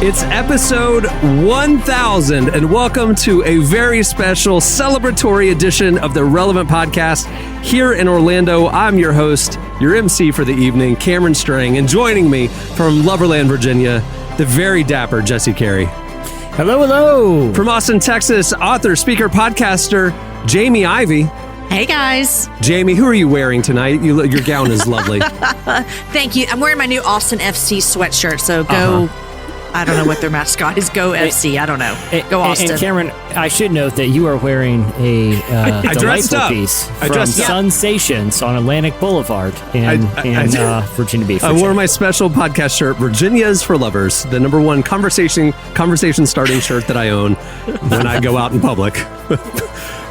It's episode 1000, and welcome to a very special celebratory edition of the Relevant Podcast here in Orlando. I'm your host, your MC for the evening, Cameron Strang, and joining me from Loverland, Virginia, the very dapper Jesse Carey. Hello, hello. From Austin, Texas, author, speaker, podcaster, Jamie Ivey. Hey, guys. Jamie, who are you wearing tonight? Your gown is lovely. Thank you. I'm wearing my new Austin FC sweatshirt, so go... I don't know what their mascot is. Go FC. I don't know. Go Austin. And Cameron, I should note that you are wearing a delightful piece from Sensations on Atlantic Boulevard in Virginia Beach. I wore my special podcast shirt, Virginia's for Lovers, the number one conversation starting shirt that I own when I go out in public.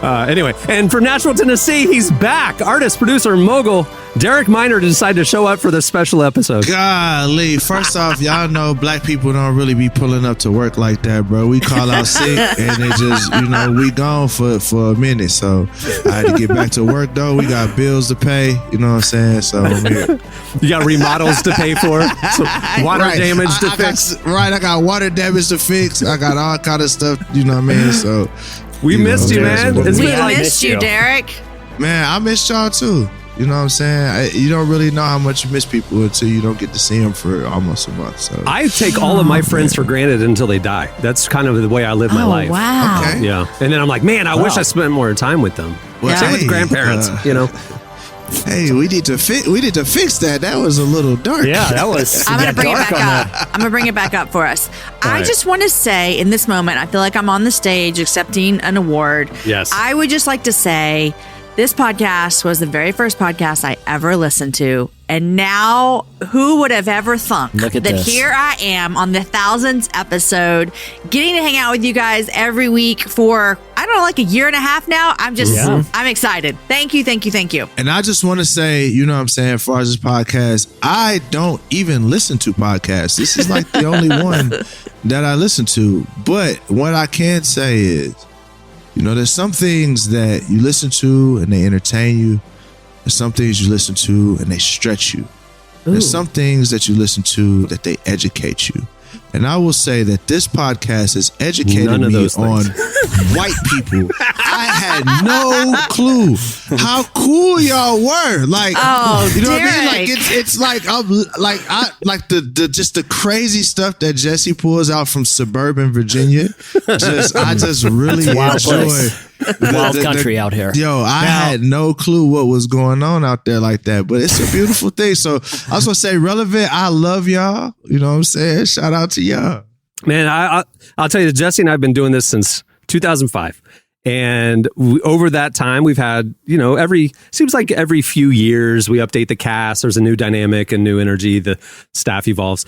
Anyway, and from Nashville, Tennessee, he's back. Artist, producer, mogul, Derek Minor decided to show up for this special episode. Golly, first off, y'all know black people don't really be pulling up to work like that, bro. We call out sick and it just, we gone for a minute. So I had to get back to work, though. We got bills to pay, you know what I'm saying? So I'm here. You got remodels to pay for, so water damage to fix. I got water damage to fix. I got all kind of stuff, you know what I mean? So we missed you, man. We missed you, Derek. Man, I missed y'all, too. You know what I'm saying? You don't really know how much you miss people until you don't get to see them for almost a month. So I take all of my friends for granted until they die. That's kind of the way I live my life. Wow. Okay. Yeah. And then I'm like, man, I wish I spent more time with them. Well, same with grandparents, Hey, we need to fix that. That was a little dark. Yeah, that was. I'm gonna bring it back up. I'm gonna bring it back up for us. I just want to say, in this moment, I feel like I'm on the stage accepting an award. Yes. I would just like to say, this podcast was the very first podcast I ever listened to. And now, who would have ever thunk that here I am on the 1000th episode, getting to hang out with you guys every week for, I don't know, like a year and a half now. I'm excited. Thank you. And I just want to say, you know what I'm saying, as far as this podcast, I don't even listen to podcasts. This is like the only one that I listen to. But what I can say is, there's some things that you listen to and they entertain you. There's some things you listen to and they stretch you. There's some things that you listen to that they educate you. And I will say that this podcast has educated me on white people. I had no clue how cool y'all were. Like, you know what I mean? Like it's like the crazy stuff that Jesse pulls out from suburban Virginia. I just really enjoy. Wild country out here. I had no clue what was going on out there like that, but it's a beautiful thing. So I was going to say, Relevant, I love y'all. You know what I'm saying? Shout out to y'all. Man, I'll tell you, Jesse and I have been doing this since 2005. And over that time, we've had, seems like every few years we update the cast. There's a new dynamic and new energy. The staff evolves.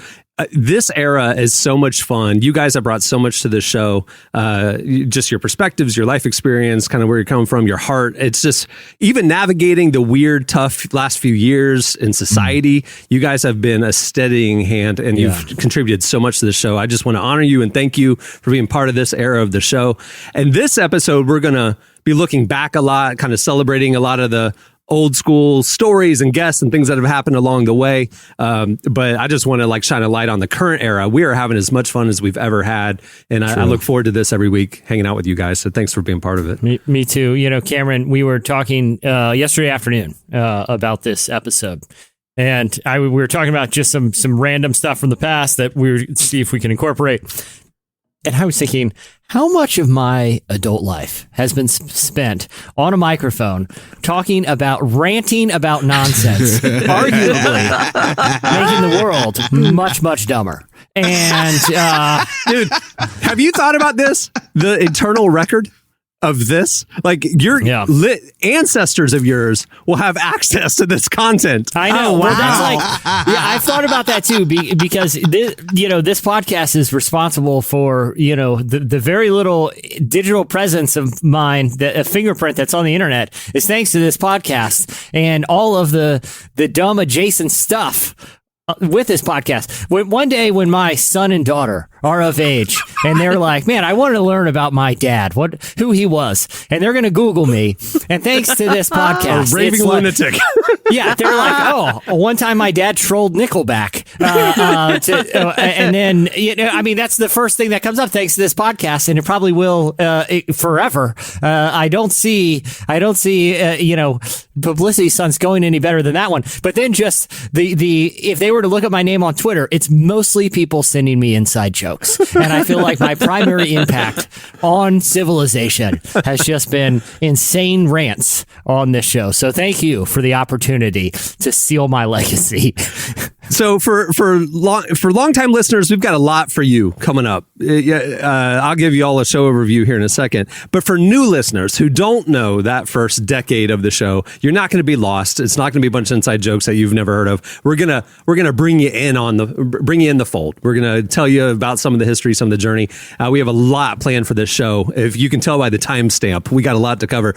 This era is so much fun. You guys have brought so much to the show. Just your perspectives, your life experience, kind of where you're coming from, your heart. It's just even navigating the weird, tough last few years in society. You guys have been a steadying hand and you've contributed so much to the show. I just want to honor you and thank you for being part of this era of the show. And this episode, we're going to be looking back a lot, kind of celebrating a lot of the old school stories and guests and things that have happened along the way. But I just want to shine a light on the current era. We are having as much fun as we've ever had. And I look forward to this every week, hanging out with you guys. So thanks for being part of it. Me too. Cameron, we were talking yesterday afternoon about this episode. And we were talking about just some random stuff from the past that we were see if we can incorporate. And I was thinking, how much of my adult life has been spent on a microphone ranting about nonsense, arguably making the world much, much dumber. And, dude, have you thought about this? The eternal record of this, your ancestors of yours will have access to this content. I know. Well, that's I've thought about that too, because this podcast is responsible for the very little digital presence of mine, a fingerprint that's on the internet is thanks to this podcast and all of the dumb adjacent stuff with this podcast. One day when my son and daughter are of age and they're like, man, I want to learn about my dad, who he was, and they're going to Google me. And thanks to this podcast, a raving lunatic. Yeah, they're like, one time my dad trolled Nickelback, and then I mean that's the first thing that comes up thanks to this podcast, and it probably will forever. I don't see publicity stunts going any better than that one. But then just the if they were to look at my name on Twitter, it's mostly people sending me inside jokes, and I feel like my primary impact on civilization has just been insane rants on this show. So thank you for the opportunity to seal my legacy. So for longtime listeners, we've got a lot for you coming up. I'll give you all a show overview here in a second. But for new listeners who don't know that first decade of the show, you're not going to be lost. It's not going to be a bunch of inside jokes that you've never heard of. We're gonna bring you in the fold. We're gonna tell you about some of the history, some of the journey. We have a lot planned for this show. If you can tell by the timestamp, we got a lot to cover.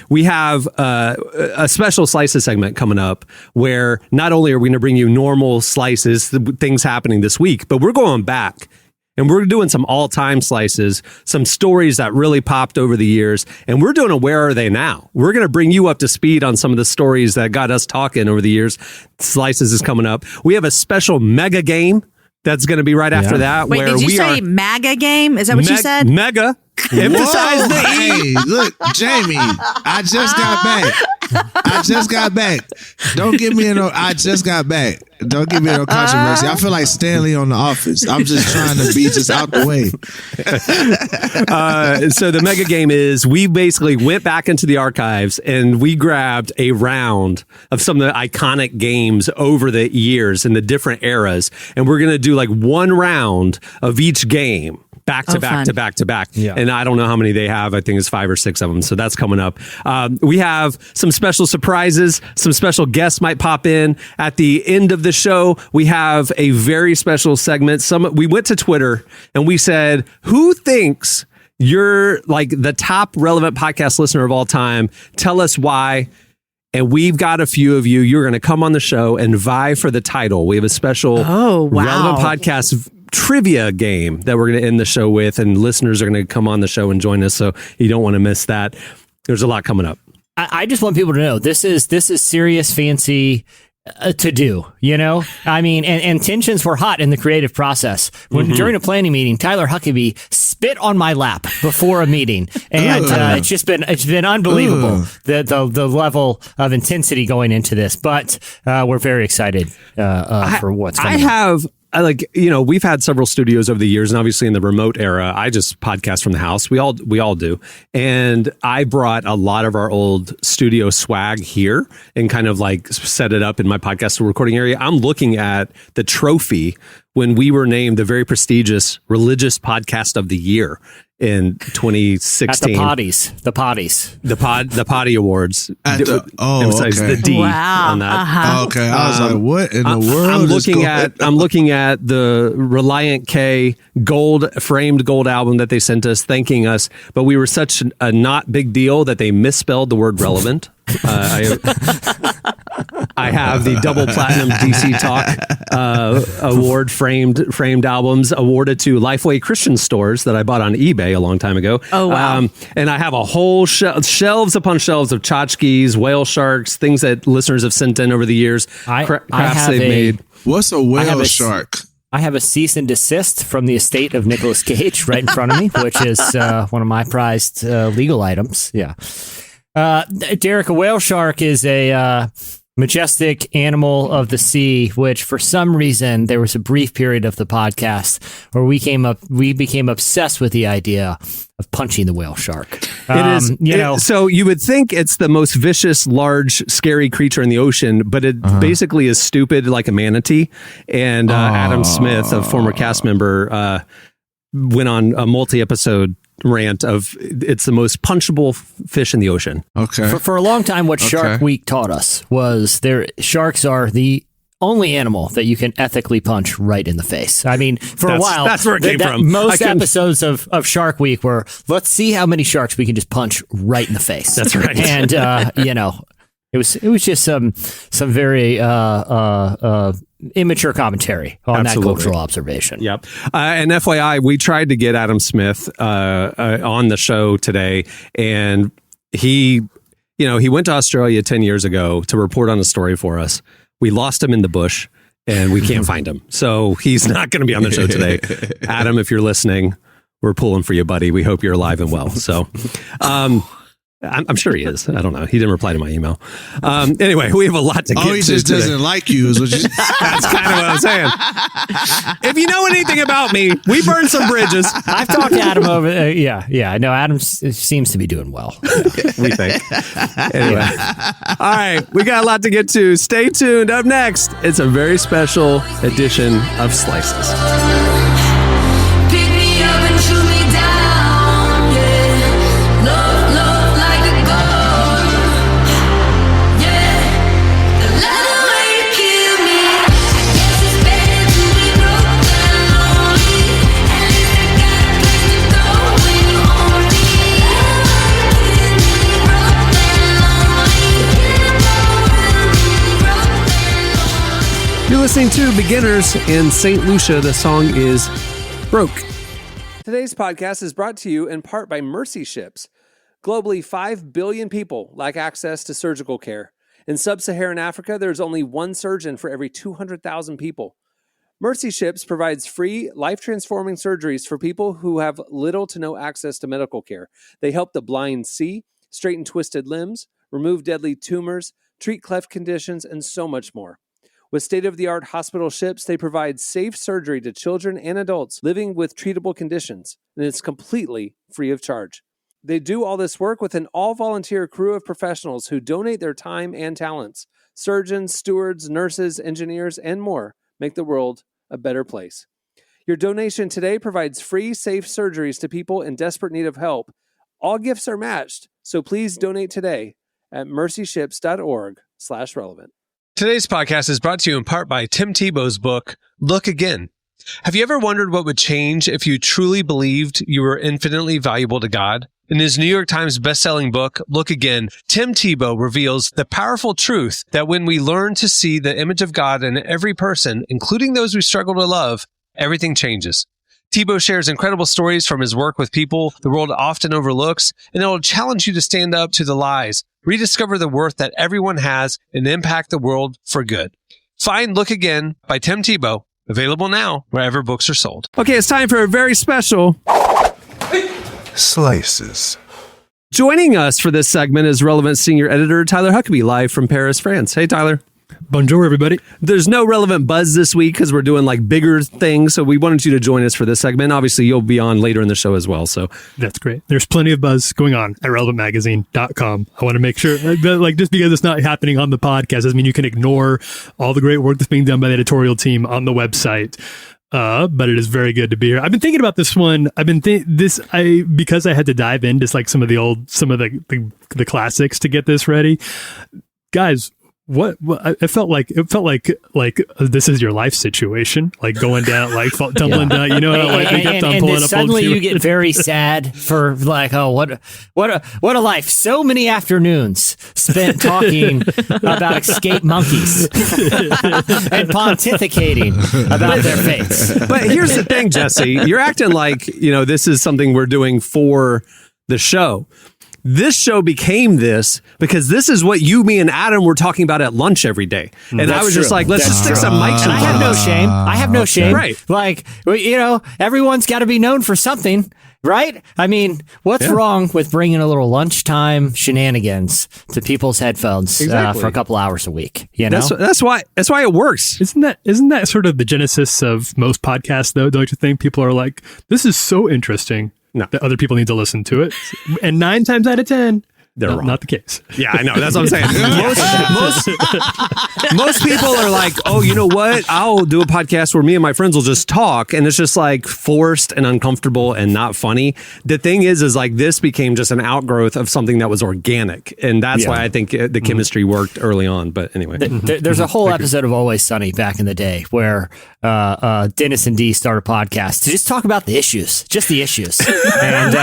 We have a special slices segment coming up where not only are we going to bring you normal slices, things happening this week, but we're going back and we're doing some all-time slices, some stories that really popped over the years, and we're doing a Where Are They Now? We're going to bring you up to speed on some of the stories that got us talking over the years. Slices is coming up. We have a special mega game that's going to be right after that. Wait, did you say MAGA game? Is that what you said? Mega. Emphasize the E. Hey, look, Jamie, I just got back. Don't give me I just got back. Don't give me no controversy. I feel like Stanley on The Office. I'm just trying to be just out the way. So the mega game is we basically went back into the archives and we grabbed a round of some of the iconic games over the years in the different eras. And we're going to do like one round of each game. Back to back. Yeah. And I don't know how many they have. I think it's 5 or 6 of them. So that's coming up. We have some special surprises. Some special guests might pop in at the end of the show. We have a very special segment. We went to Twitter and we said, who thinks you're like the top relevant podcast listener of all time? Tell us why. And we've got a few of you. You're going to come on the show and vie for the title. We have a special relevant podcast trivia game that we're going to end the show with, and listeners are going to come on the show and join us, so you don't want to miss that. There's a lot coming up. I just want people to know this is serious, fancy to do, I mean, and tensions were hot in the creative process when during a planning meeting, Tyler Huckabee spit on my lap before a meeting, and it's been unbelievable the level of intensity going into this, but we're very excited for what's coming. We've had several studios over the years, and obviously in the remote era, I just podcast from the house. We all do. And I brought a lot of our old studio swag here and kind of like set it up in my podcast recording area. I'm looking at the trophy when we were named the very prestigious Religious Podcast of the Year in 2016. At the Potty Awards. The D on that. Okay, I was like, what in the world? I'm looking at the Reliant K framed gold album that they sent us, thanking us, but we were such a not big deal that they misspelled the word relevant. I have the double platinum DC Talk award framed albums awarded to Lifeway Christian stores that I bought on eBay a long time ago. Oh wow! And I have a whole shelves upon shelves of tchotchkes, whale sharks, things that listeners have sent in over the years. Crafts they've made. What's a whale shark? I have a cease and desist from the estate of Nicolas Cage right in front of me, which is one of my prized legal items. Yeah. Derek, a whale shark is a majestic animal of the sea, which for some reason there was a brief period of the podcast where we became obsessed with the idea of punching the whale shark. So you would think it's the most vicious, large, scary creature in the ocean, but it basically is stupid like a manatee. And Adam Smith, a former cast member, went on a multi-episode rant of it's the most punchable fish in the ocean. Okay. For a long time, what Shark Week taught us was sharks are the only animal that you can ethically punch right in the face. I mean, for a while, that's where it came from. Most episodes of Shark Week were, let's see how many sharks we can just punch right in the face. That's right. And, it was just some very immature commentary on Absolutely. that cultural observation. Yep. And FYI, we tried to get Adam Smith on the show today, and he went to Australia 10 years ago to report on a story for us. We lost him in the bush, and we can't find him. So he's not going to be on the show today. Adam, if you're listening, we're pulling for you, buddy. We hope you're alive and well. So I'm sure he is. I don't know. He didn't reply to my email. Anyway, we have a lot to get to. Oh, he just today. doesn't like you. Is what you That's kind of what I'm saying. If you know anything about me, we burned some bridges. I've talked to Adam over. Yeah. I know Adam seems to be doing well. We think. Anyway. All right. We got a lot to get to. Stay tuned. Up next, it's a very special edition of Slices. Pick me up and shoot me down, yeah. Love like a gun, yeah. The letter way you kill me. I guess it's better to be broke than lonely. At least I got a place to go when you own me. Broke than lonely. You're listening to Beginners in St. Lucia. The song is Broke. Today's podcast is brought to you in part by Mercy Ships. Globally, 5 billion people lack access to surgical care. In sub-Saharan Africa, there's only one surgeon for every 200,000 people. Mercy Ships provides free, life-transforming surgeries for people who have little to no access to medical care. They help the blind see, straighten twisted limbs, remove deadly tumors, treat cleft conditions, and so much more. With state-of-the-art hospital ships, they provide safe surgery to children and adults living with treatable conditions, and it's completely free of charge. They do all this work with an all-volunteer crew of professionals who donate their time and talents. Surgeons, stewards, nurses, engineers, and more make the world a better place. Your donation today provides free, safe surgeries to people in desperate need of help. All gifts are matched, so please donate today at mercyships.org/relevant. Today's podcast is brought to you in part by Tim Tebow's book, Look Again. Have you ever wondered what would change if you truly believed you were infinitely valuable to God? In his New York Times bestselling book, Look Again, Tim Tebow reveals the powerful truth that when we learn to see the image of God in every person, including those we struggle to love, everything changes. Tebow shares incredible stories from his work with people the world often overlooks, and it will challenge you to stand up to the lies, rediscover the worth that everyone has, and impact the world for good. Find Look Again by Tim Tebow, available now wherever books are sold. Okay, it's time for a very special Slices. Joining us for this segment is Relevant Senior Editor Tyler Huckabee, live from Paris, France. Hey, Tyler. Bonjour, everybody. There's no Relevant Buzz this week because we're doing like bigger things, so we wanted you to join us for this segment. Obviously, you'll be on later in the show as well. So That's great. There's plenty of buzz going on at relevantmagazine.com. I want to make sure that, like, just because it's not happening on the podcast doesn't mean you can ignore all the great work that's being done by the editorial team on the website. But it is very good to be here. I've been thinking about this one. Because I had to dive into like some of the classics to get this ready. Guys, what it felt like this is your life situation, like going down, like tumbling down, you know, like they kept on pulling up. Suddenly you get very sad for like, oh, what a life. So many afternoons spent talking about escaped monkeys and pontificating about their fates. But here's the thing, Jesse, you're acting like, you know, this is something we're doing for the show. This show became this because this is what you, me, and Adam were talking about at lunch every day. And I was just like, let's just stick some mics And I have no shame. I have no shame. Right. Like, you know, everyone's got to be known for something, right? I mean, what's wrong with bringing a little lunchtime shenanigans to people's headphones for a couple hours a week? You know, that's why it works. Isn't that sort of the genesis of most podcasts, though? Don't you think? People are like, this is so interesting. No. That other people need to listen to it. And 9 times out of 10, they're wrong. Not the case. Yeah, I know. That's what I'm saying. most people are like, oh, you know what? I'll do a podcast where me and my friends will just talk. And it's just like forced and uncomfortable and not funny. The thing is like this became just an outgrowth of something that was organic. And that's why I think the chemistry worked early on. But anyway. There's a whole episode of Always Sunny back in the day where Dennis and Dee start a podcast to just talk about the issues, just the issues. And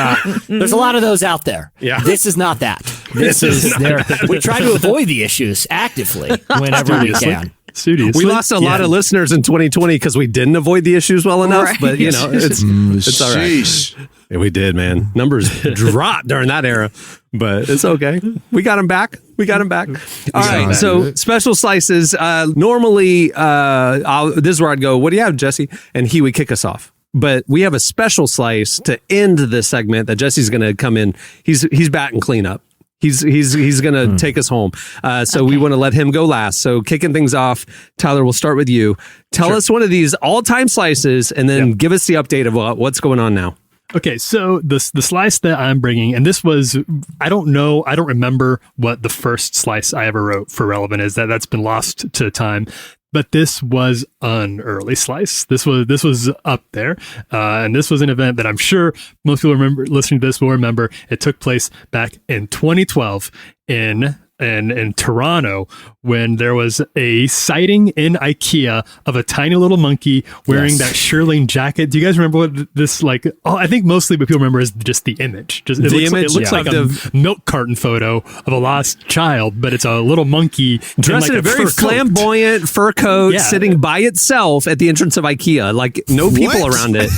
there's a lot of those out there. Yeah. This is not that. This is there. We try to avoid the issues actively whenever we can. Studious. We lost a lot of listeners in 2020 because we didn't avoid the issues well enough. Right. But it's all right. Sheesh. Yeah, we did, man. Numbers dropped during that era, but it's okay. We got them back. All right. So special slices. Normally, this is where I'd go, what do you have, Jesse? And he would kick us off. But we have a special slice to end this segment that Jesse's going to come in. He's batting cleanup. He's going to take us home. So we want to let him go last. So kicking things off, Tyler, we'll start with you. Tell us one of these all-time slices and then give us the update of what's going on now. Okay, so the slice that I'm bringing, and this was, I don't remember what the first slice I ever wrote for Relevant is. That's been lost to time. But this was an early slice. This was up there, and this was an event that I'm sure most people remember. Listening to this will remember. It took place back in 2012 in Toronto, when there was a sighting in IKEA of a tiny little monkey wearing that Shirlene jacket. Do you guys remember what this like? Oh, I think mostly what people remember is just the image. It looks like a milk carton photo of a lost child, but it's a little monkey dressed in a very flamboyant fur coat, sitting by itself at the entrance of IKEA, like no people around it.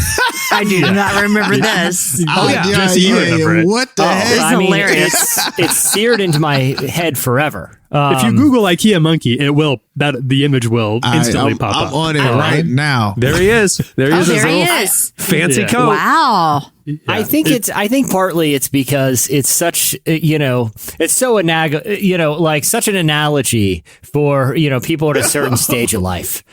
I do not remember this. Jesse, you remember it. What the heck? This is hilarious. It's seared into my head forever. If you Google IKEA monkey, the image will instantly pop up. I'm on it right now. There he is. There he is. Fancy coat. Wow. Yeah. I think partly it's because it's such, it's so like such an analogy for, people at a certain stage of life,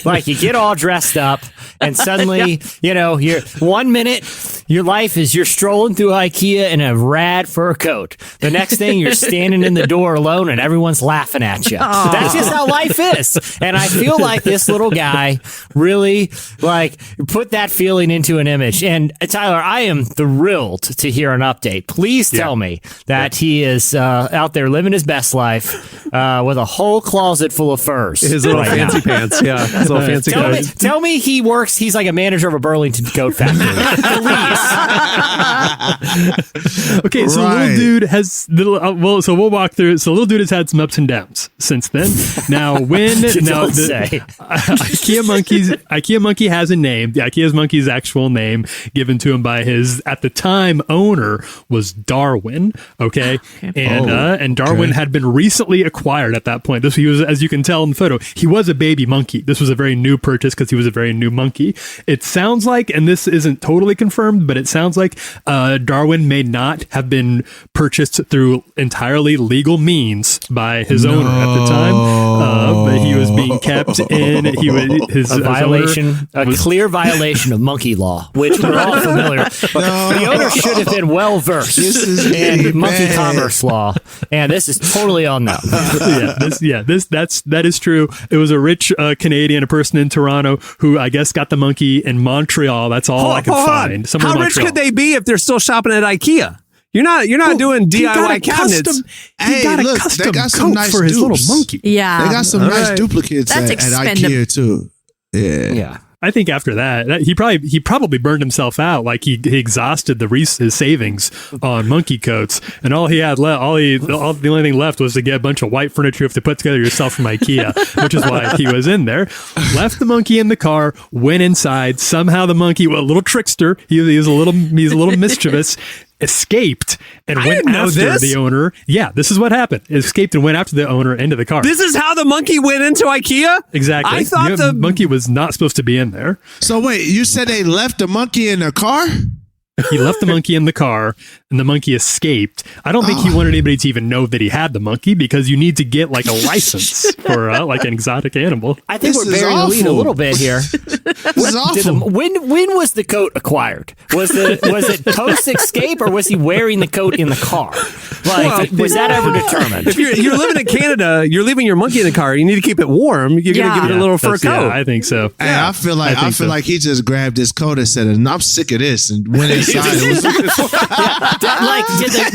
like you get all dressed up and suddenly, you're 1 minute, your life is you're strolling through IKEA in a rad fur coat. The next thing you're standing in the door alone and everyone's laughing at you. That's just how life is. And I feel like this little guy really like put that feeling into an image. And Tyler, I am thrilled to hear an update. Please tell me that he is out there living his best life with a whole closet full of furs. His little fancy pants. Yeah. His little fancy coat. Tell me he's like a manager of a Burlington coat factory. Please. Okay, so little dude has so we'll walk through. So little dude has had some ups and downs since then. Now IKEA monkey has a name. The IKEA monkey's actual name given to him by his at the time owner was Darwin. Okay, and Darwin had been recently acquired at that point. He was, as you can tell in the photo, he was a baby monkey. This was a very new purchase because he was a very new monkey. It sounds like, and this isn't totally confirmed, but it sounds like Darwin may not have been purchased through entirely legal means by his owner at the time. But he was being kept in. A clear violation of monkey law, which we're all familiar with. The owner should have been well versed in monkey commerce law, and this is totally on them. That is true. It was a rich Canadian, a person in Toronto who I guess got the monkey in Montreal. That's all I could find. How rich could they be if they're still shopping at IKEA? You're not doing DIY cabinets. He got a custom coat nice for his dupes. little monkey. Yeah. They got some nice duplicates at IKEA too. Yeah. I think after that, he probably burned himself out. Like he exhausted his savings on monkey coats, and all he had left, the only thing left was to get a bunch of white furniture you have to put together yourself from IKEA, which is why he was in there. Left the monkey in the car, went inside. Somehow the monkey, a little trickster, he's a little mischievous. Escaped and went after the owner. Yeah, this is what happened. Escaped and went after the owner into the car. This is how the monkey went into IKEA? Exactly. I thought the monkey was not supposed to be in there. So wait, you said they left the monkey in the car? He left the monkey in the car and the monkey escaped. I don't think he wanted anybody to even know that he had the monkey because you need to get like a license for like an exotic animal. I think we're burying the lead a little bit here. This is awful. When was the coat acquired? Was it post escape or was he wearing the coat in the car? Was that ever determined? If you're living in Canada, you're leaving your monkey in the car. You need to keep it warm. You're gonna give it a little fur coat. Yeah, I think so. Hey, I feel like he just grabbed his coat and said, "I'm sick of this," and went inside.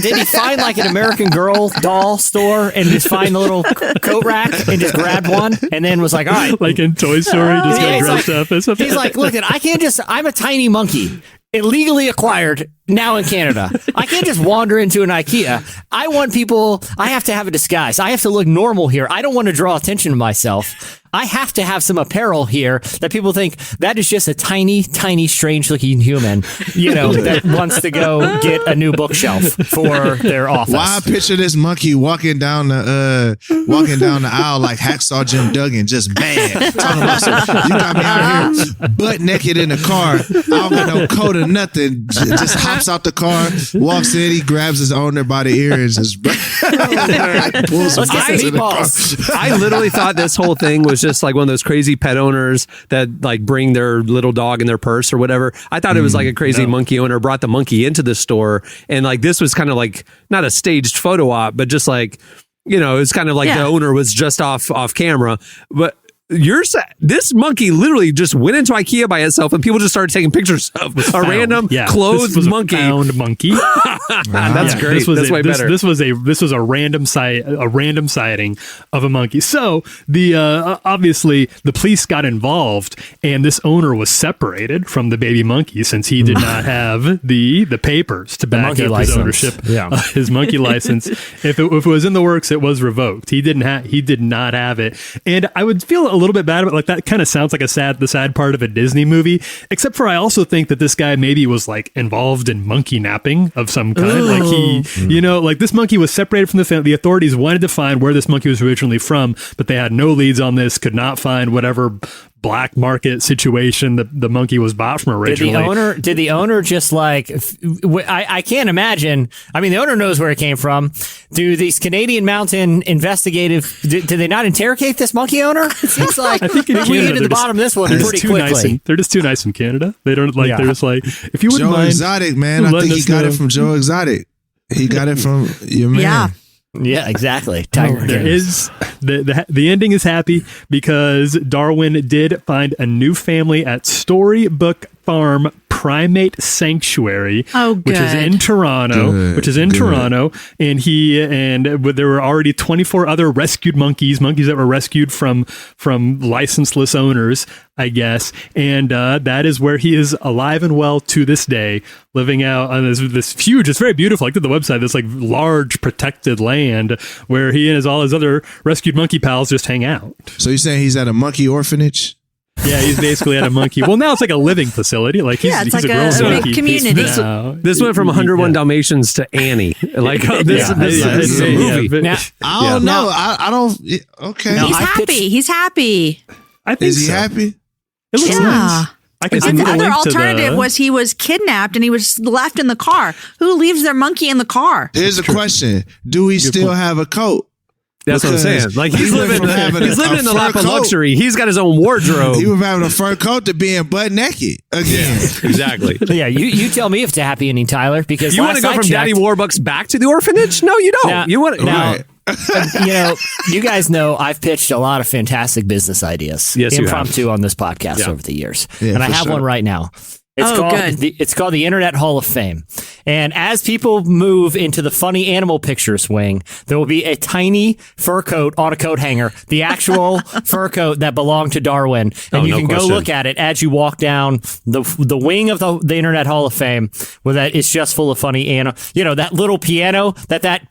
Did he find like an American Girl doll store and just find the little coat rack and just grabbed one and then was like, all right, like in Toy Story, just got dressed up as something. He's like, look, I'm a tiny monkey. illegally acquired now in Canada. I can't just wander into an IKEA. I have to have a disguise. I have to look normal here. I don't want to draw attention to myself. I have to have some apparel here that people think that is just a tiny, tiny, strange-looking human, that wants to go get a new bookshelf for their office. Why I picture this monkey walking down the aisle like Hacksaw Jim Duggan, just mad. Talking about you got me out here butt naked in the car. I don't got no coat or nothing. Just hops out the car, walks in, he grabs his owner by the ear and just pulls him Let's get some into the car. meatballs. I literally thought this whole thing was just like one of those crazy pet owners that like bring their little dog in their purse or whatever. I thought it was like a crazy monkey owner brought the monkey into the store, and like this was kind of like not a staged photo op, but just like it's kind of like the owner was just off camera, but. This monkey literally just went into IKEA by itself, and people just started taking pictures of a random clothed monkey. Found monkey. That's great. That's way better. This was a random sighting of a monkey. So the obviously the police got involved, and this owner was separated from the baby monkey since he did not have the papers to back up his ownership. His monkey license. If it was in the works, it was revoked. He did not have it, and I would feel a little bit bad about, like, that kind of sounds like the sad part of a Disney movie, except for I also think that this guy maybe was like involved in monkey napping of some kind. Ooh. Like he like this monkey was separated from the family. The authorities wanted to find where this monkey was originally from, but they had no leads on this, could not find whatever black market situation the monkey was bought from originally. Did the owner just like, I can't imagine. I mean, the owner knows where it came from. Do these Canadian Mountain investigative, do they not interrogate this monkey owner? It seems like I think in we Canada, get to the bottom of this one pretty quickly. They're just too nice in Canada. They don't like, they're just like, if you wouldn't Joe mind. Exotic, man. I think he got it from Joe Exotic. He got it from your man. Yeah. Yeah, exactly. Tiger There is the ending is happy because Darwin did find a new family at Storybook Farm Primate Sanctuary, which is in Toronto. And there were already 24 other rescued monkeys that were rescued from licenseless owners, I guess. And that is where he is alive and well to this day, living out on this huge, it's very beautiful. I looked at the website, this like large protected land where he and all his other rescued monkey pals just hang out. So you're saying he's at a monkey orphanage? Yeah, he's basically at a monkey. Well, now it's like a living facility. Like he's it's like a grown big monkey. community. This went from 101 Dalmatians to Annie. Like this is a movie. Now, I don't know. I don't. Okay. No, He's happy. I think Is he so. happy? It looks nice. I can But send the you the other link to alternative was he was kidnapped and he was left in the car. Who leaves their monkey in the car? Here's a question: do we still have a coat? That's what I'm saying. Like he's living in the lap of luxury. He's got his own wardrobe. He was having a fur coat to being butt naked again. Exactly. Yeah, you tell me if it's a happy ending, Tyler, because You want to go from Daddy Warbucks back to the orphanage? No, you don't. You want Right. you guys know I've pitched a lot of fantastic business ideas, Yes, you impromptu on this podcast over the years, Yeah, and I for have sure. one right now. Good. It's called the Internet Hall of Fame. And as people move into the funny animal pictures wing, there will be a tiny fur coat on a coat hanger, the actual fur coat that belonged to Darwin. And you can go look at it as you walk down the wing of the Internet Hall of Fame, where that it's just full of funny animals. You know, that little piano that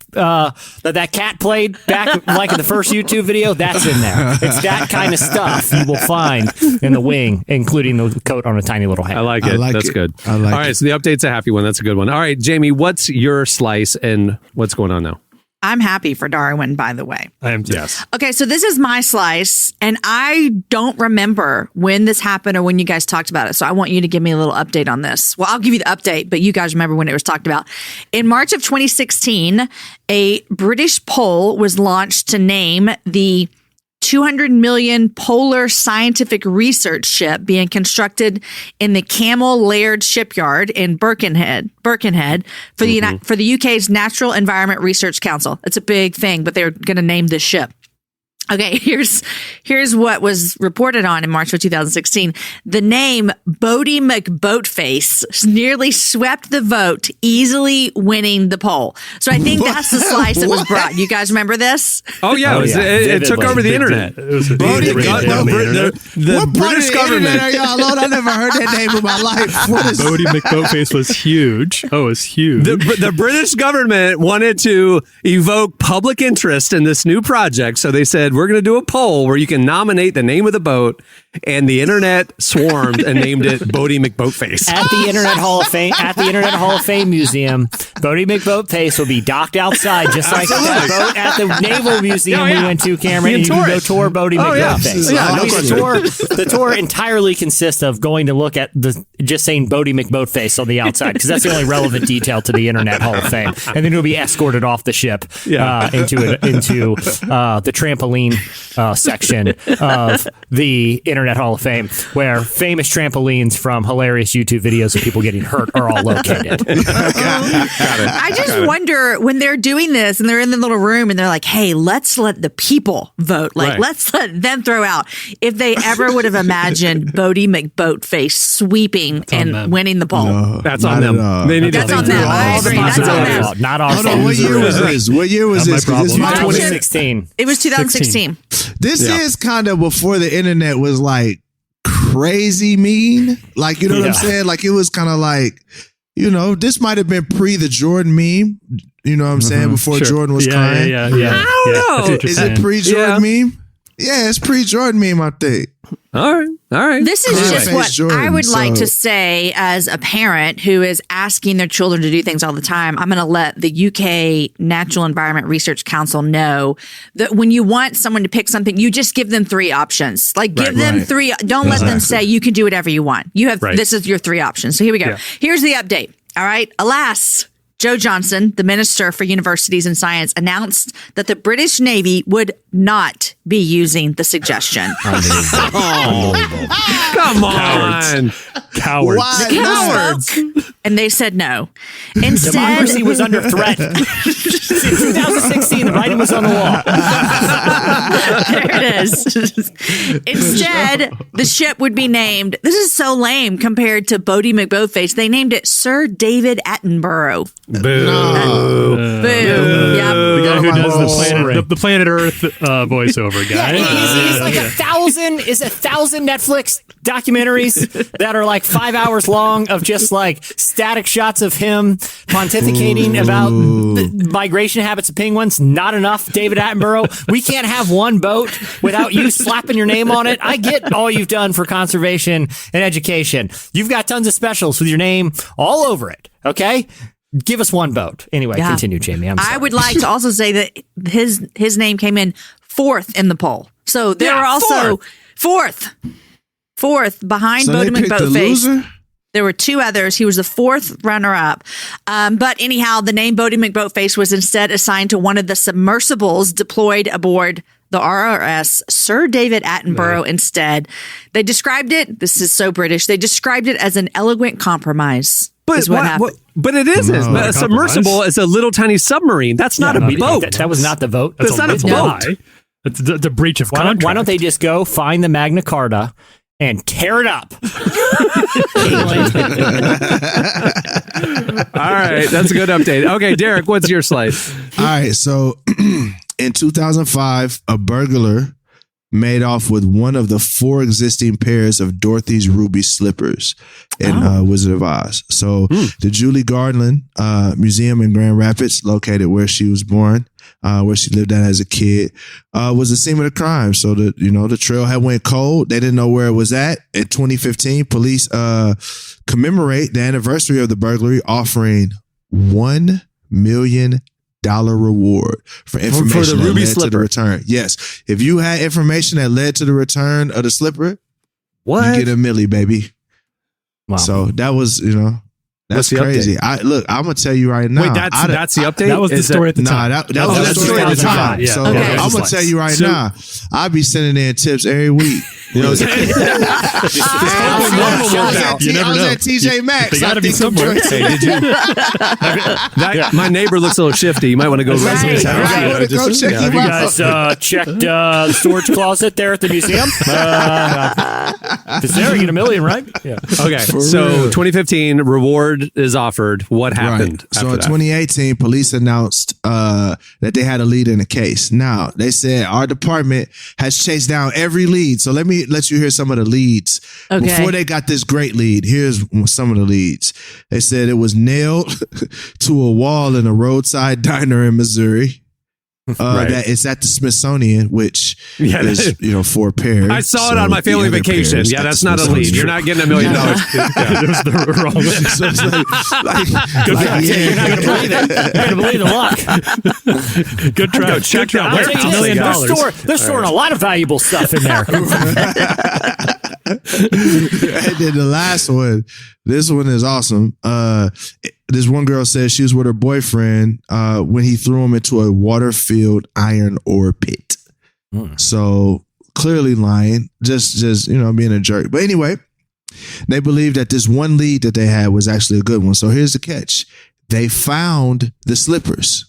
cat played back like in the first YouTube video, that's in there. It's that kind of stuff you will find in the wing, including the coat on a tiny little hanger. I like it. That's good. All right, so the update's a happy one. That's a good one. All right, Jamie, what's your slice and what's going on now? I'm happy for Darwin, by the way. I am too. Yes. Okay, so this is my slice, and I don't remember when this happened or when you guys talked about it. So I want you to give me a little update on this. Well, I'll give you the update, but you guys remember when it was talked about. In March of 2016, a British poll was launched to name the 200 million polar scientific research ship being constructed in the Camel Laird shipyard in Birkenhead for the UK's Natural Environment Research Council. It's a big thing, but they're going to name this ship. Okay, here's what was reported on in March of 2016. The name Bodie McBoatface nearly swept the vote, easily winning the poll. So I think that's the slice that was brought. You guys remember this? Oh yeah, it took over the internet. Bodie The British government. Are y'all on? I never heard that name in my life. What is Bodie McBoatface was huge. Oh, it was huge. The British government wanted to evoke public interest in this new project, so they said, we're going to do a poll where you can nominate the name of the boat, and the internet swarmed and named it Bodie McBoatface. At the Internet Hall of Fame Museum, Bodie McBoatface will be docked outside, just like that boat at the Naval Museum we went to, Cameron. And you can go tour Bodie McBoatface. Yeah, no question. The tour entirely consists of going to look at just saying Bodie McBoatface on the outside, because that's the only relevant detail to the Internet Hall of Fame. And then you'll be escorted off the ship into the trampoline section of the Internet Hall of Fame, where famous trampolines from hilarious YouTube videos of people getting hurt are all located. I just wonder when they're doing this and they're in the little room and they're like, hey, let's let the people vote. Let's let them throw out. If they ever would have imagined Bodie McBoatface sweeping and winning the poll. No, that's on them. They need That's to on think them. through I all the agree. That's on them. possibilities. Not our Hold fault. on, what year was this? What year was this? 'Cause this problem. is 2016. It was 2016. This is kind of before the internet was like crazy mean. Like, you know what I'm saying? Like, it was kind of like, you know, this might have been pre the Jordan meme. You know what I'm saying? Before Jordan was crying. I don't know. Is it pre Jordan meme? Yeah, it's pre Jordan meme, I think. All right. This is just what Jordan, I would like so- to say as a parent who is asking their children to do things all the time. I'm going to let the UK Natural Environment Research Council know that when you want someone to pick something, you just give them 3 options. Like give them 3. Don't let them say you can do whatever you want. You have this is your 3 options. So here we go. Here's the update. All right. Alas, Joe Johnson, the Minister for Universities and Science, announced that the British Navy would not be using the suggestion. Come on. Cowards. Why The not? spoke, and they said no. Instead, Democracy was under threat. In 2016, the writing was on the wall. there it is. Instead, the ship would be named. This is so lame compared to Bodie McBoatface. They named it Sir David Attenborough. Boo. Boom. Yep. The guy who does Oh. the Planet Earth voiceover guy. He's like 1,000 Netflix documentaries that are like 5 hours long of just like static shots of him pontificating about the migration habits of penguins. Not enough, David Attenborough. We can't have one boat without you slapping your name on it. I get all you've done for conservation and education. You've got tons of specials with your name all over it. Okay? Give us one boat. Anyway, continue, Jamie. I'm sorry. I would like to also say that his name came in 4th in the poll. So they were also 4th behind So Bodie they picked the McBoatface. loser? There were 2 others. He was the 4th runner-up. But anyhow, the name Bodie McBoatface was instead assigned to one of the submersibles deployed aboard the RRS, Sir David Attenborough instead. They described it, this is so British, they described it as an elegant compromise. But is what happened. But it isn't. A submersible is a little tiny submarine. That's not a boat. That was not the vote. That's not a boat. It's a breach of contract. Why don't they just go find the Magna Carta and tear it up? All right. That's a good update. Okay, Derek, what's your slice? All right, so in 2005, a burglar made off with one of the 4 existing pairs of Dorothy's ruby slippers in Wizard of Oz. So the Julie Garland Museum in Grand Rapids, located where she was born, where she lived at as a kid, was the scene of the crime. So the trail had went cold. They didn't know where it was at. In 2015, police commemorate the anniversary of the burglary, offering $1 million reward for information the that ruby led to the slipper. return. Yes. If you had information that led to the return of the slipper, What? you get $1 million, baby. Wow. So that was, What's that's the crazy. update? I'm gonna tell you right now. Wait, that's the update? That was the Is story at the time. That was the that's story at the 2005. time. Yeah. So Okay. I'm gonna tell you right now, I'll be sending in tips every week. You know what I'm saying? You never I was know. at TJ Maxx. They gotta I be think somewhere. Hey, did you? My neighbor looks a little shifty. You might want to go visit his house. Right, You know, wanna go just- check yeah. him You out. guys checked the storage closet there at the museum? Because there you get $1 million, right? Yeah. Okay, so 2015 reward is offered. What happened? Right. So after in that? 2018, police announced that they had a lead in the case. Now they said our department has chased down every lead. So let me let you hear some of the leads. Okay. Before they got this great lead, here's some of the leads. They said it was nailed to a wall in a roadside diner in Missouri. Right. That it's at the Smithsonian, which Yeah, is for pairs. I saw it on my family vacation. Yeah, that's not a lead. You're not getting $1 million. It was the wrong one. So it's You're not going to believe it. You're going to believe the luck. Good try. check Good try. that. Where's I'll $1 tell million? you guys. They're storing a lot of valuable stuff in there. And then the last one, this one is awesome. This one girl says she was with her boyfriend when he threw him into a water-filled iron ore pit. So clearly lying, just being a jerk. But anyway, they believe that this one lead that they had was actually a good one. So here's the catch: they found the slippers.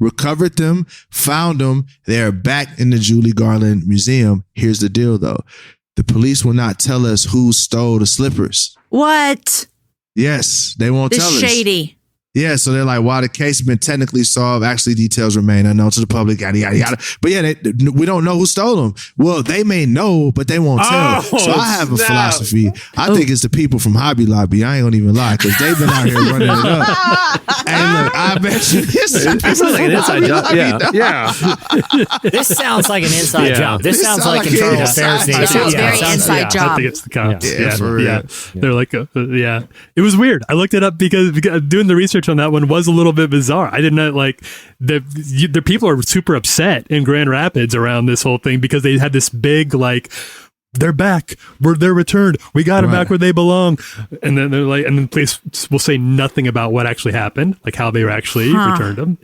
Recovered them, found them. They're back in the Julie Garland Museum. Here's the deal, though. The police will not tell us who stole the slippers. What? Yes, they won't This tell us. shady. Yeah, so they're like, while the case has been technically solved, actually details remain unknown to the public, yada, yada, yada. But yeah, we don't know who stole them. Well, they may know, but they won't tell. So I have a philosophy. I think it's the people from Hobby Lobby. I ain't gonna even lie, because they've been out here running it up. And look, I bet you this Sounds like an inside job. Yeah. This sounds like an inside Yeah. job. This sounds like internal affairs. It sounds very Yeah, inside I job. think it's the cops. Yeah, for real. They're like, yeah. It was weird. I looked it up because doing the research on that one was a little bit bizarre. I did not like the people are super upset in Grand Rapids around this whole thing because they had this big they're back. They're returned. We got them back where they belong. And then they're like, and then police will say nothing about what actually happened, like how they were actually returned them.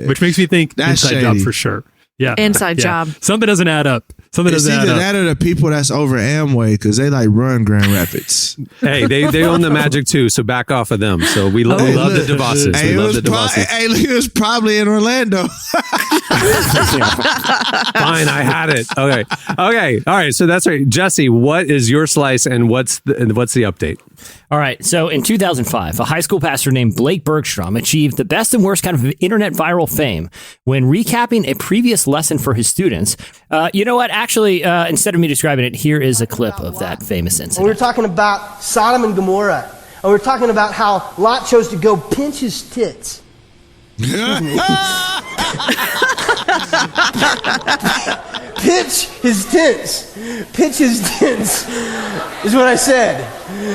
Which makes me think That's inside job shady. for sure. Yeah, Inside job. Something doesn't add up. Something It's doesn't add either up. that or the people that's over Amway, because they run Grand Rapids. Hey, they own the Magic too, so back off of them. So we love the DeVosses. Hey, We love the it DeVosses. was probably in Orlando. Fine, I had it. Okay. All right. So that's right. Jesse, what is your slice and what's the update? All right. So in 2005, a high school pastor named Blake Bergstrom achieved the best and worst kind of internet viral fame when recapping a previous lesson for his students. You know what? Actually, instead of me describing it, here is a clip of that famous We incident. were talking about Sodom and Gomorrah. And we were talking about how Lot chose to go pinch his tits. Pitch his tents. Pitch his tents is what I said.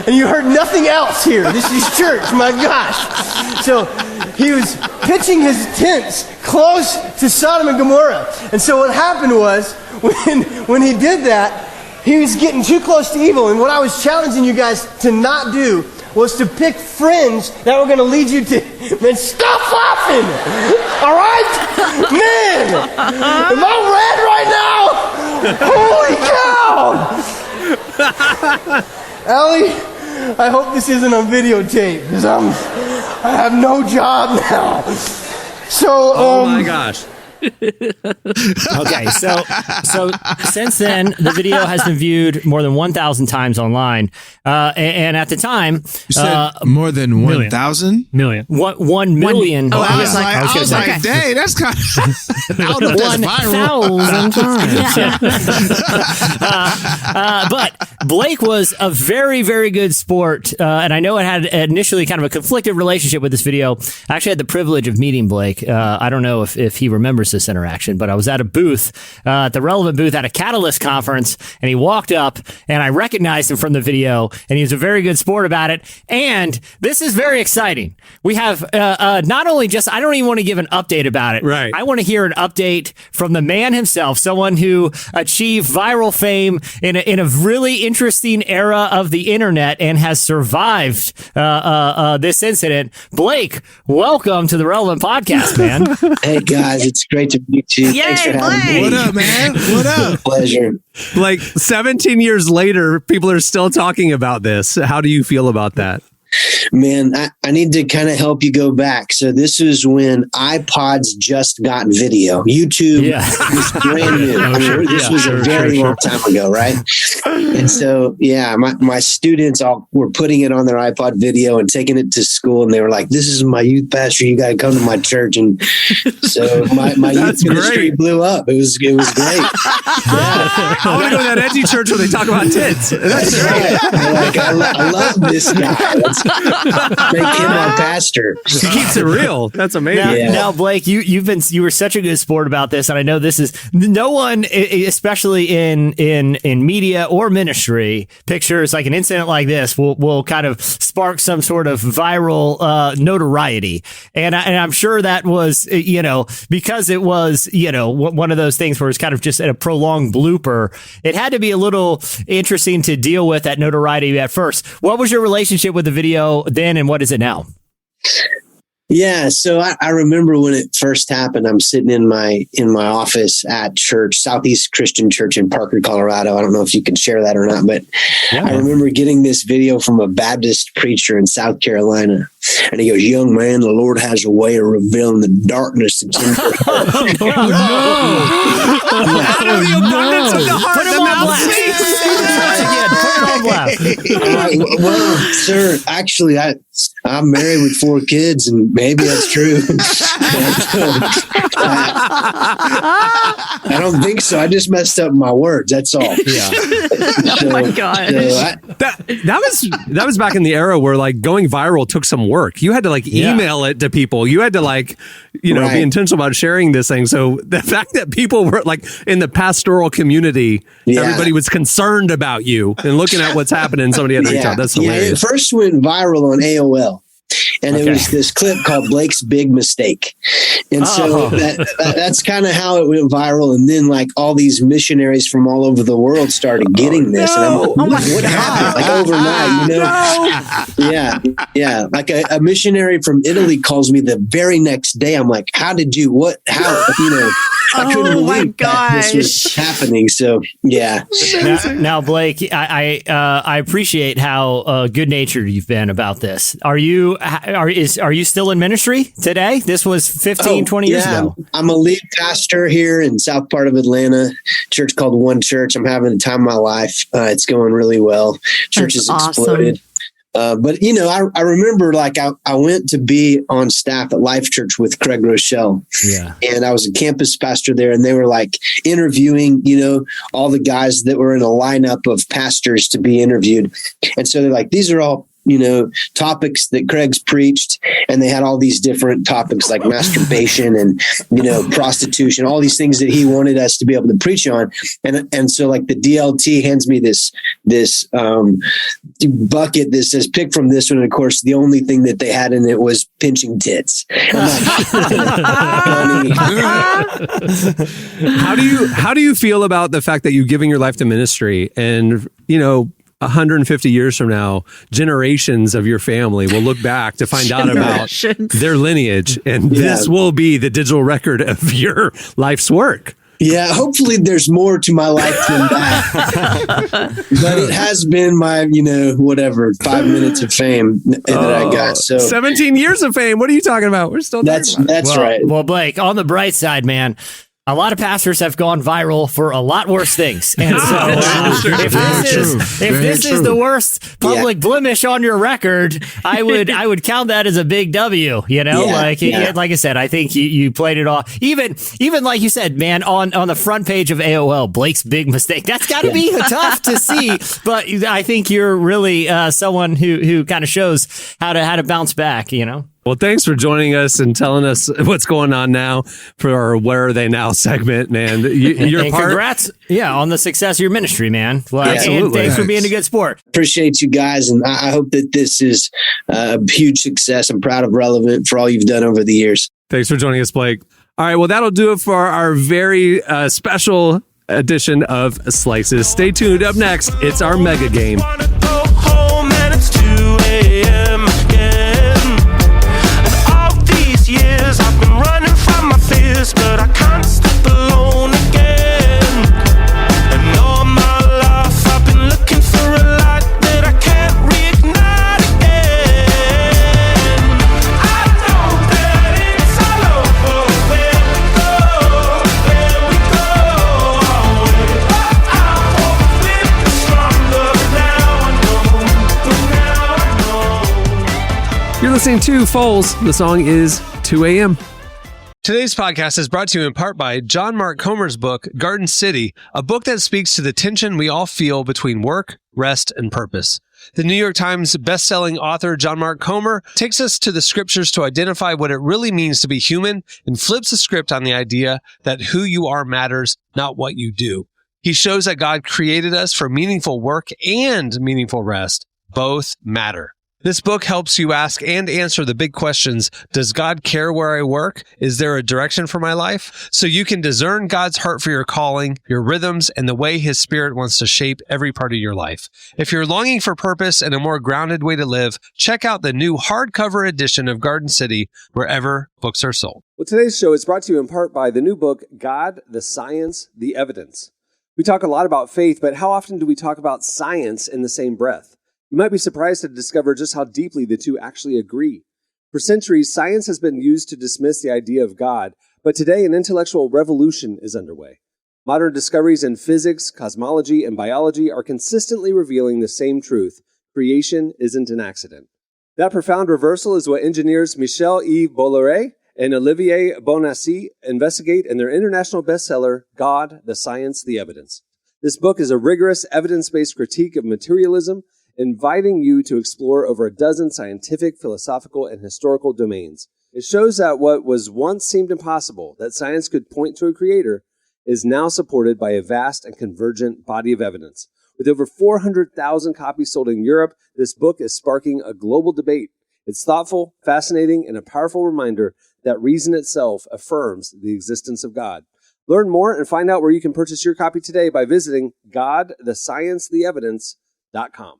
And you heard nothing else here. This is church, my gosh. So he was pitching his tents close to Sodom and Gomorrah. And so what happened was, when he did that, he was getting too close to evil. And what I was challenging you guys to not do was to pick friends that were going to lead you to... Man, stop laughing! All right? Man! Am I red right now? Holy cow! Allie, I hope this isn't on videotape, because I have no job now. So, Oh my gosh. Okay, so since then, the video has been viewed more than 1,000 times online, and at the time, You said more than million. 1,000? Million. 1 million. Oh, I was yeah. like- I was like, okay. dang, that's kind of... I don't know if that's viral. 1,000 times. But Blake was a very, very good sport, and I know it had initially kind of a conflicted relationship with this video. I actually had the privilege of meeting Blake. I don't know if he remembers this interaction, but I was at a booth, at the Relevant booth at a Catalyst conference, and he walked up, and I recognized him from the video, and he was a very good sport about it. And this is very exciting. We have not only just, I don't even want to give an update about it. Right. I want to hear an update from the man himself, someone who achieved viral fame in a really interesting era of the internet and has survived this incident. Blake, welcome to the Relevant Podcast, man. Hey guys, it's great great to meet you. Yay, Thanks for having Blake. me. What up, man? What up? Pleasure. Like 17 years later, people are still talking about this. How do you feel about that? Man, I need to kind of help you go back. So this is when iPods just got video. YouTube was brand new. I mean, this was a very long time ago, right? And so, yeah, my students all were putting it on their iPod video and taking it to school. And they were like, this is my youth pastor. You got to come to my church. And so my youth ministry blew up. It was great. I want to go to that edgy church where they talk about tits. That's right. Like, I love this guy. Let's make him our pastor. He keeps it real. That's amazing. Now, Blake, you were such a good sport about this, and I know this is no one, especially in media or ministry, pictures like an incident like this will kind of spark some sort of viral notoriety, and I'm sure that was because it was one of those things where it's kind of just a prolonged blooper. It had to be a little interesting to deal with that notoriety at first. What was your relationship with the video then, and what is it now? Yeah, so I remember when it first happened. I'm sitting in my office at church, Southeast Christian Church in Parker, Colorado. I don't know if you can share that or not, but I remember getting this video from a Baptist preacher in South Carolina, and he goes, "Young man, the Lord has a way of revealing the darkness that's in your heart." Put him on blast. Well, sir, actually, I'm married with 4 kids, and maybe that's true. I don't think so. I just messed up my words. That's all. Yeah. Oh my God. That was back in the era where like going viral took some work. You had to like email it to people. You had to like, be intentional about sharing this thing. So the fact that people were like in the pastoral community, everybody was concerned about you and looking at what's happening. Somebody had to reach out. That's hilarious. It first went viral on AOL. And it was this clip called Blake's Big Mistake. And so that's kind of how it went viral. And then like all these missionaries from all over the world started getting this. And I'm like, what happened? Like overnight, Yeah. Like a missionary from Italy calls me the very next day. I'm like, I couldn't believe that this was happening. So yeah. Now Blake, I appreciate how good natured you've been about this. Are you still in ministry today? This was 20 years ago. I'm a lead pastor here in south part of Atlanta, church called One Church. I'm having the time of my life. It's going really well. Church has exploded. But I remember like I went to be on staff at Life Church with Craig Rochelle. Yeah. And I was a campus pastor there, and they were like interviewing, all the guys that were in a lineup of pastors to be interviewed. And so they're like, these are all topics that Craig's preached, and they had all these different topics like masturbation and, prostitution, all these things that he wanted us to be able to preach on. And so like the DLT hands me this bucket that says pick from this one. And of course, the only thing that they had in it was pinching tits. How do you feel about the fact that you're giving your life to ministry and, 150 years from now, generations of your family will look back to find out about their lineage, and this will be the digital record of your life's work. Yeah, hopefully there's more to my life than that. But it has been my, 5 minutes of fame that I got. So 17 years of fame. What are you talking about? We're still that's right. Well, Blake, on the bright side, man, a lot of pastors have gone viral for a lot worse things. And so if this is the worst public blemish on your record, I would count that as a big W, like I said, I think you played it off. Even like you said, man, on the front page of AOL, Blake's Big Mistake. That's got to be tough to see, but I think you're really someone who kind of shows how to bounce back, Well, thanks for joining us and telling us what's going on now for our Where Are They Now segment, man. And congrats, on the success of your ministry, man. Absolutely. And thanks for being a good sport. Appreciate you guys, and I hope that this is a huge success. I'm proud of Relevant for all you've done over the years. Thanks for joining us, Blake. All right, well, that'll do it for our very special edition of Slices. Stay tuned. Up next, it's our mega game. Years I've been running from my fears, but I can't You're listening to Foles. The song is 2 a.m. Today's podcast is brought to you in part by John Mark Comer's book, Garden City, a book that speaks to the tension we all feel between work, rest, and purpose. The New York Times bestselling author John Mark Comer takes us to the scriptures to identify what it really means to be human and flips the script on the idea that who you are matters, not what you do. He shows that God created us for meaningful work and meaningful rest. Both matter. This book helps you ask and answer the big questions. Does God care where I work? Is there a direction for my life? So you can discern God's heart for your calling, your rhythms, and the way His Spirit wants to shape every part of your life. If you're longing for purpose and a more grounded way to live, check out the new hardcover edition of Garden City wherever books are sold. Well, today's show is brought to you in part by the new book, God, the Science, the Evidence. We talk a lot about faith, but how often do we talk about science in the same breath? You might be surprised to discover just how deeply the two actually agree. For centuries, science has been used to dismiss the idea of God, but today an intellectual revolution is underway. Modern discoveries in physics, cosmology, and biology are consistently revealing the same truth: creation isn't an accident. That profound reversal is what engineers Michel-Yves Bolloré and Olivier Bonassi investigate in their international bestseller, God, the Science, the Evidence. This book is a rigorous, evidence-based critique of materialism, inviting you to explore over a dozen scientific, philosophical, and historical domains. It shows that what was once seemed impossible, that science could point to a creator, is now supported by a vast and convergent body of evidence. With over 400,000 copies sold in Europe, this book is sparking a global debate. It's thoughtful, fascinating, and a powerful reminder that reason itself affirms the existence of God. Learn more and find out where you can purchase your copy today by visiting godthesciencetheevidence.com.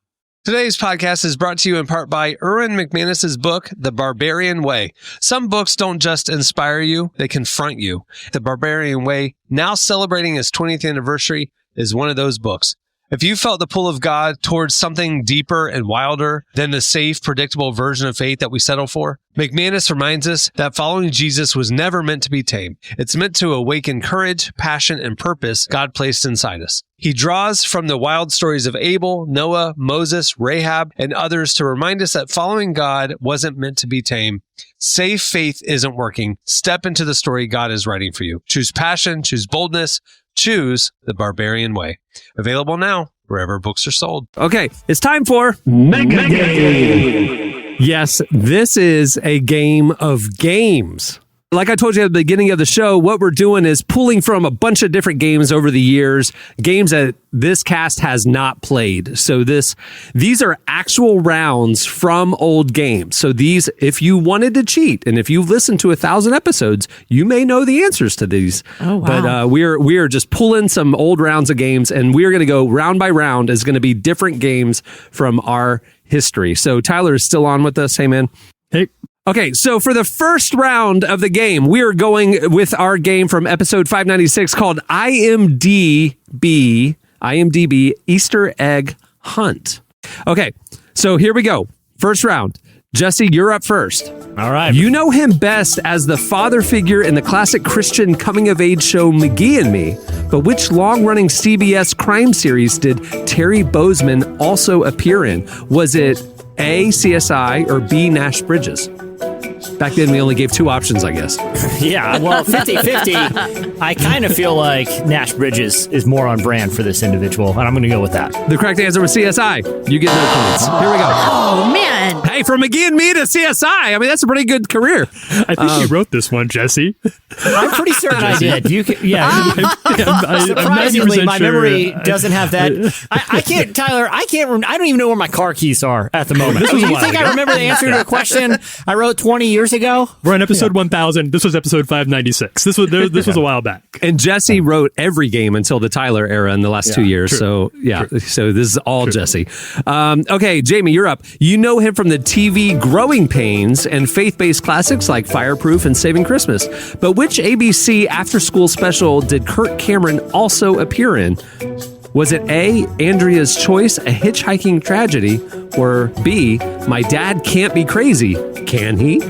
Today's podcast is brought to you in part by Erwin McManus's book, The Barbarian Way. Some books don't just inspire you, they confront you. The Barbarian Way, now celebrating its 20th anniversary, is one of those books. If you felt the pull of God towards something deeper and wilder than the safe, predictable version of faith that we settle for, McManus reminds us that following Jesus was never meant to be tame. It's meant to awaken courage, passion, and purpose God placed inside us. He draws from the wild stories of Abel, Noah, Moses, Rahab, and others to remind us that following God wasn't meant to be tame. Safe faith isn't working. Step into the story God is writing for you. Choose passion, choose boldness, choose the Barbarian Way. Available now wherever books are sold. Okay, it's time for Mega Game. Yes, this is a game of games. Like I told you at the beginning of the show, what we're doing is pulling from a bunch of different games over the years, games that this cast has not played. So these are actual rounds from old games. So these, if you wanted to cheat, and if you've listened to 1,000 episodes, you may know the answers to these. Oh, wow. But we are just pulling some old rounds of games, and we're going to go round by round. Is going to be different games from our history. So Tyler is still on with us. Hey, man. Hey. Okay, so for the first round of the game, we are going with our game from episode 596 called IMDb Easter Egg Hunt. Okay, so here we go. First round. Jesse, you're up first. All right. You know him best as the father figure in the classic Christian coming-of-age show McGee and Me, but which long-running CBS crime series did Terry Bozeman also appear in? Was it A, CSI, or B, Nash Bridges? Back then, we only gave two options, I guess. Yeah, well, 50-50. I kind of feel like Nash Bridges is more on brand for this individual, and I'm going to go with that. The correct answer was CSI. You get no points. Here we go. Oh, man. Hey, from McGee and Me to CSI. I mean, that's a pretty good career. I think you wrote this one, Jesse. I'm pretty certain I did. You can, yeah. I'm Surprisingly, 90% my sure. memory doesn't have that. I can't, Tyler. I don't even know where my car keys are at the moment. This was a You while think ago. I remember the answer to a question I wrote 20 years ago? We're on episode 1000. This was episode 596. This was a while back. And Jesse wrote every game until the Tyler era in the last 2 years. True. So, yeah. True. So this is all Jesse. Okay, Jamie, you're up. You know him from the TV Growing Pains and faith-based classics like Fireproof and Saving Christmas. But which ABC after-school special did Kirk Cameron also appear in? Was it A, Andrea's Choice, A Hitchhiking Tragedy, or B, My Dad Can't Be Crazy? Can he?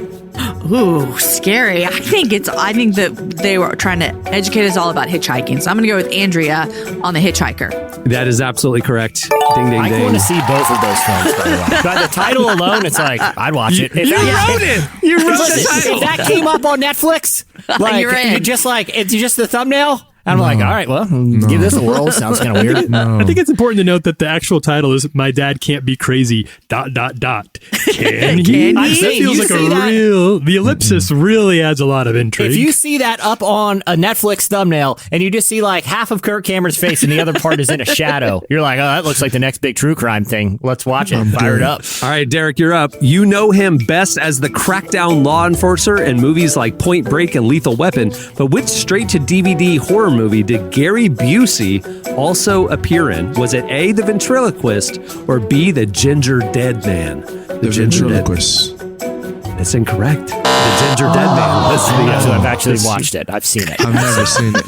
Ooh, scary. I think that they were trying to educate us all about hitchhiking. So I'm going to go with Andrea on The Hitchhiker. That is absolutely correct. Ding, ding, I ding. want to see both of those films, by the way. By the title alone, it's like, I'd watch it. You wrote it. You wrote the title. If that came up on Netflix, like, You're in. It's just the thumbnail. I'm like, all right, well, give this a whirl. Sounds kind of weird. I think it's important to note that the actual title is "My Dad Can't Be Crazy." ... Can he? I'm saying, That feels you like see a that- real. The ellipsis really adds a lot of intrigue. If you see that up on a Netflix thumbnail and you just see like half of Kirk Cameron's face and the other part is in a shadow, you're like, oh, that looks like the next big true crime thing. Let's watch it. Fire it up. All right, Derek, you're up. You know him best as the crackdown law enforcer in movies like Point Break and Lethal Weapon, but which straight-to-DVD horror movie did Gary Busey also appear in? Was it A, the ventriloquist, or B, the ginger dead man? The ventriloquist. That's incorrect. The ginger dead man was the I've actually watched it. I've seen it. I've never seen it.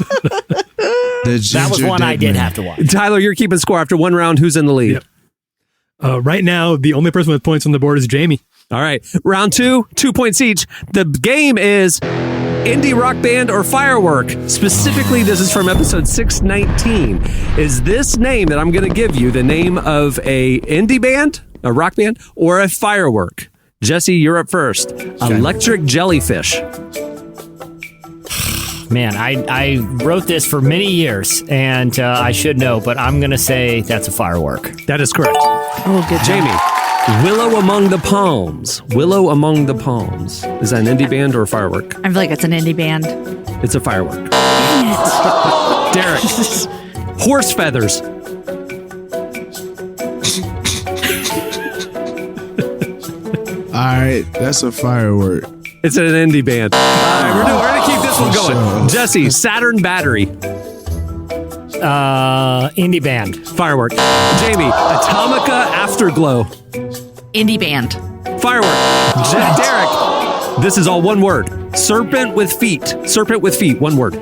That was one I did have to watch. Tyler, you're keeping score after one round. Who's in the lead? Yep. Right now, the only person with points on the board is Jamie. All right. Round 2, 2 points each. The game is indie rock band or firework. Specifically, this is from episode 619. Is this name that I'm going to give you the name of a indie band, a rock band, or a firework? Jesse, you're up first. Electric Jellyfish. Man, I wrote this for many years, and I should know, but I'm going to say that's a firework. That is correct. Oh, good job. Jamie. Willow Among the Palms. Willow Among the Palms. Is that an indie band or a firework? I feel like it's an indie band. It's a firework. Derek. Horse feathers. All right, that's a firework. It's an indie band. All right, we're going to keep this one going. Jesse, Saturn Battery. Indie band. Firework. Jamie, Atomica Afterglow. Indie band. Firework. Derek, this is all one word. Serpent with feet. Serpent with feet, one word.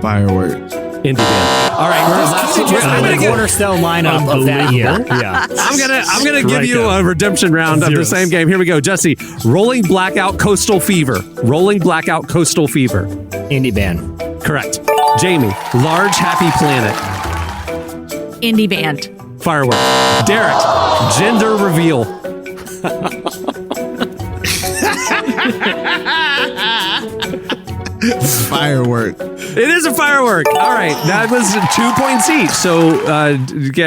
Firework. Indie band. All right, I'm going to cornerstone lineup of that year. Yeah. I'm gonna give you a redemption round of the same game. Here we go, Jesse. Rolling Blackout Coastal Fever. Rolling Blackout Coastal Fever. Indie band. Correct. Jamie, Large Happy Planet. Indie band. Firework. Derek, Gender Reveal. Firework. It is a firework. All right, that was 2 points each. So,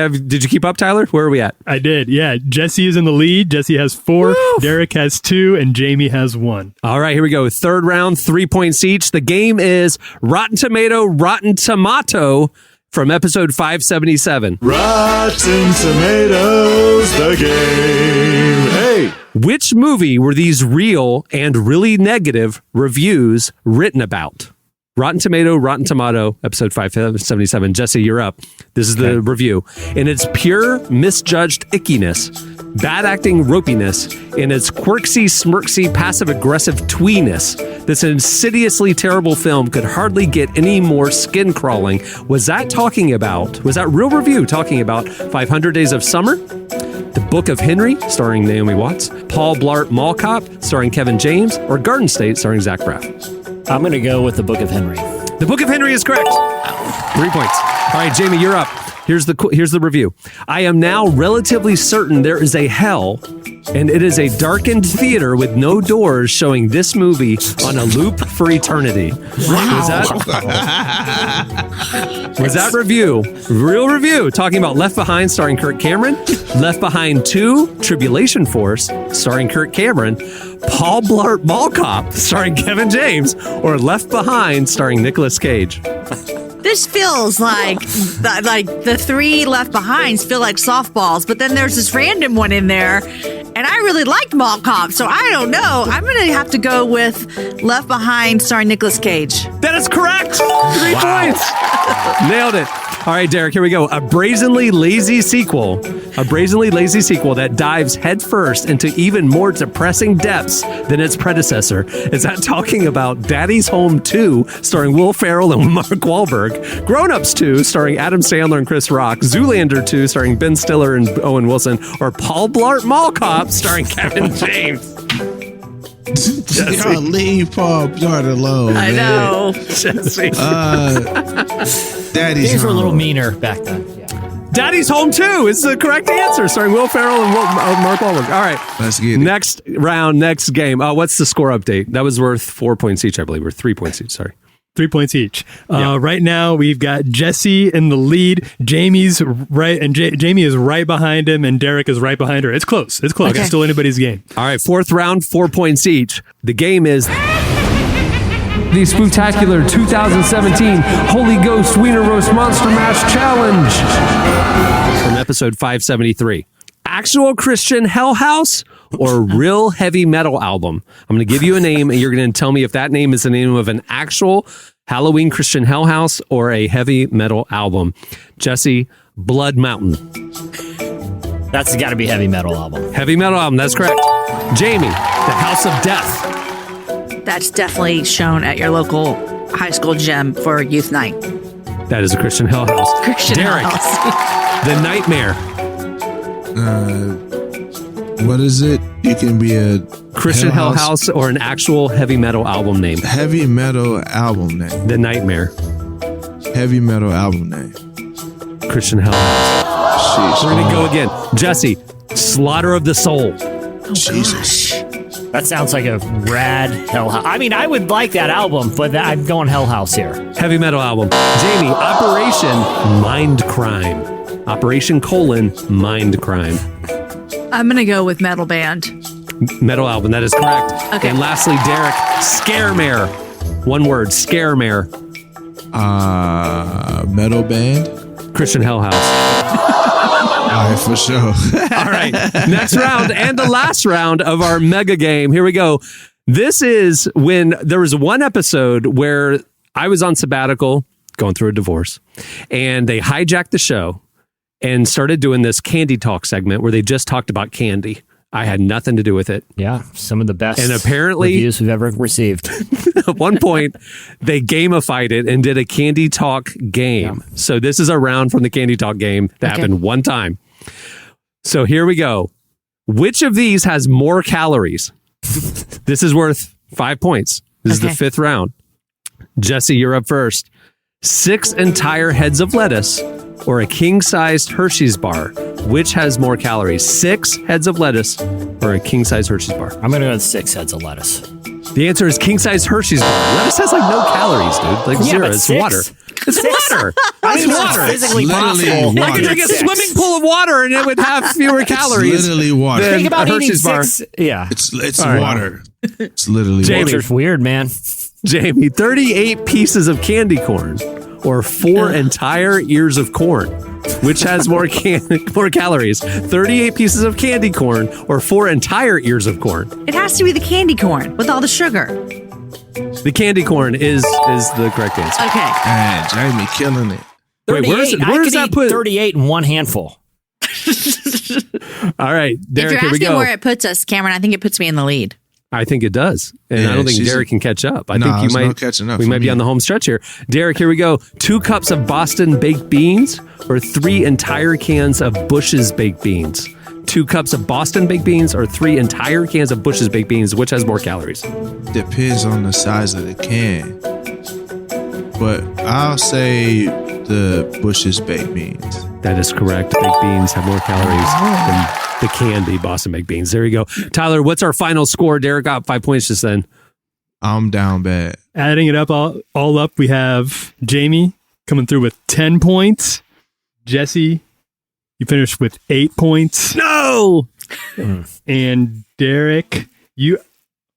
did you keep up, Tyler? Where are we at? I did, yeah. Jesse is in the lead. Jesse has 4, Derek has 2, and Jamie has 1. All right, here we go. Third round, 3 points each. The game is Rotten Tomato, Rotten Tomato from episode 577. Rotten Tomatoes, the game. Hey! Which movie were these real and really negative reviews written about? Rotten Tomato, episode 577. Jesse, you're up. This is the review. In its pure, misjudged ickiness, bad acting ropiness, in its quirksy, smirksy, passive-aggressive tweeness, this insidiously terrible film could hardly get any more skin-crawling. Was that real review talking about 500 Days of Summer? The Book of Henry, starring Naomi Watts, Paul Blart Mall Cop, starring Kevin James, or Garden State, starring Zach Braff? I'm going to go with the Book of Henry. The Book of Henry is correct. 3 points. All right, Jamie, you're up. Here's the review. I am now relatively certain there is a hell, and it is a darkened theater with no doors showing this movie on a loop for eternity. Wow. Was that review, real review, talking about Left Behind starring Kirk Cameron, Left Behind 2, Tribulation Force starring Kirk Cameron, Paul Blart Mall Cop starring Kevin James, or Left Behind starring Nicolas Cage? This feels like the 3 Left Behinds feel like softballs, but then there's this random one in there, and I really liked Mall Cop, so I don't know. I'm going to have to go with Left Behind starring Nicolas Cage. That is correct. 3 points. Nailed it. All right, Derek, here we go. A brazenly lazy sequel that dives headfirst into even more depressing depths than its predecessor. Is that talking about Daddy's Home 2, starring Will Ferrell and Mark Wahlberg, Grown Ups 2, starring Adam Sandler and Chris Rock, Zoolander 2, starring Ben Stiller and Owen Wilson, or Paul Blart Mall Cop, starring Kevin James? Y'all leave Paul Blart alone. I man. know. Jesse. Daddy's Things were a little home. meaner back then. Yeah. Daddy's Home 2 is the correct answer, starring Will Ferrell and Mark Wahlberg. All right. Let's get it. Next round, next game. What's the score update? That was worth 4 points each, I believe, or 3 points each. Sorry. 3 points each. Yeah. Right now, we've got Jesse in the lead. Jamie's right, and Jamie is right behind him, and Derek is right behind her. It's close. It's close. Okay. It's still anybody's game. All right, fourth round, 4 points each. The game is The spectacular 2017 Holy Ghost Wiener Roast Monster Mash Challenge. from episode 573. Actual Christian Hell House or real heavy metal album? I'm going to give you a name, and you're going to tell me if that name is the name of an actual Halloween Christian Hell House or a heavy metal album. Jesse, Blood Mountain. That's got to be heavy metal album. Heavy metal album, that's correct. Jamie, The House of Death. That's definitely shown at your local high school gym for youth night. That is a Christian Hell House. Christian Derek, house. The Nightmare. What is it? You can be a Christian Hell House or an actual heavy metal album name. heavy metal album name. The Nightmare. Heavy metal album name. Christian Hell House. Sheesh. We're going to go again. Jesse, Slaughter of the Soul. Jesus. That sounds like a rad Hell House. I mean, I would like that album, but I'm going Hell House here. Heavy metal album. Jamie, Operation Mind Crime. Operation : Mind Crime. I'm going to go with metal band. Metal album, that is correct. Okay. And lastly, Derek, Scaremare. One word, Scaremare. Metal band. Christian Hell House. All right, for sure. All right. Next round and the last round of our mega game. Here we go. This is when there was one episode where I was on sabbatical going through a divorce, and they hijacked the show and started doing this candy talk segment where they just talked about candy. I had nothing to do with it. Yeah, some of the best And apparently- reviews we've ever received. At one point, they gamified it and did a candy talk game. Yeah. So this is a round from the candy talk game that happened one time. So here we go. Which of these has more calories? This is worth 5 points. This is the fifth round. Jesse, you're up first. 6 entire heads of lettuce or a king-sized Hershey's bar? Which has more calories? 6 heads of lettuce or a king-sized Hershey's bar? I'm going to go with 6 heads of lettuce. The answer is king-sized Hershey's bar. Lettuce has like no calories, dude. Like zero. but It's 6? water. It's water. I It's mean, water. it's physically Literally possible. water. I could drink a swimming pool of water and it would have fewer calories. It's literally water. than Think about a eating Hershey's bar. 6. Yeah. It's All right. water. It's literally Jamie. water. It's weird, man. Jamie, 38 pieces of candy corn or 4 entire ears of corn. Which has more calories? 38 pieces of candy corn or 4 entire ears of corn? It has to be the candy corn with all the sugar. The candy corn is the correct answer. Okay. Man, Jamie killing it. Wait, where is it? 38. Where I does could that eat put? 38 in one handful. All right, If Derek, you're here we asking go. where it puts us, Cameron, I think it puts me in the lead. I think it does. And Yeah, I don't think she's Derek can catch up. I No, think you there's might no catching up we for might be me. on the home stretch here. Derek, here we go. 2 cups of Boston baked beans or 3 entire cans of Bush's baked beans? 2 cups of Boston baked beans or 3 entire cans of Bush's baked beans? Which has more calories? Depends on the size of the can. But I'll say the Bush's baked beans. That is correct. Baked beans have more calories than the candy Boston baked beans. There you go. Tyler, what's our final score? Derek got 5 points just then. I'm down bad. Adding it up all up, we have Jamie coming through with 10 points. Jesse, you finished with 8 points. No! And Derek,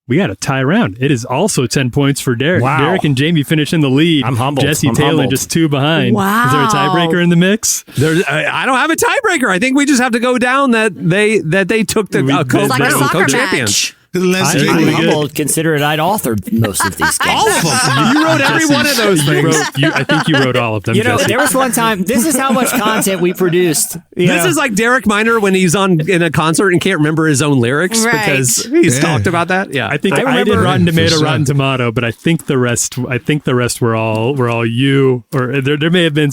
we got a tie round. It is also 10 points for Derek. Wow. Derek and Jamie finish in the lead. I'm humbled. Jesse I'm Taylor humbled. just 2 behind. Wow. Is there a tiebreaker in the mix? I don't have a tiebreaker. I think we just have to go down that they took the It's It's like a soccer co-champions. match. Let's I- get I'm I'm it. humbled considering I'd authored most of these games. All of them. You wrote every one of those You things. I think you wrote all of them. You know, Jesse. there was one time, this is how much content we produced. This is like Derek Minor when he's in a concert and can't remember his own lyrics Right. because he's Yeah. talked about that. Yeah, I think I I, did remember- Rotten Tomato, For sure. Rotten Tomato, but I think the rest were all you. Or there may have been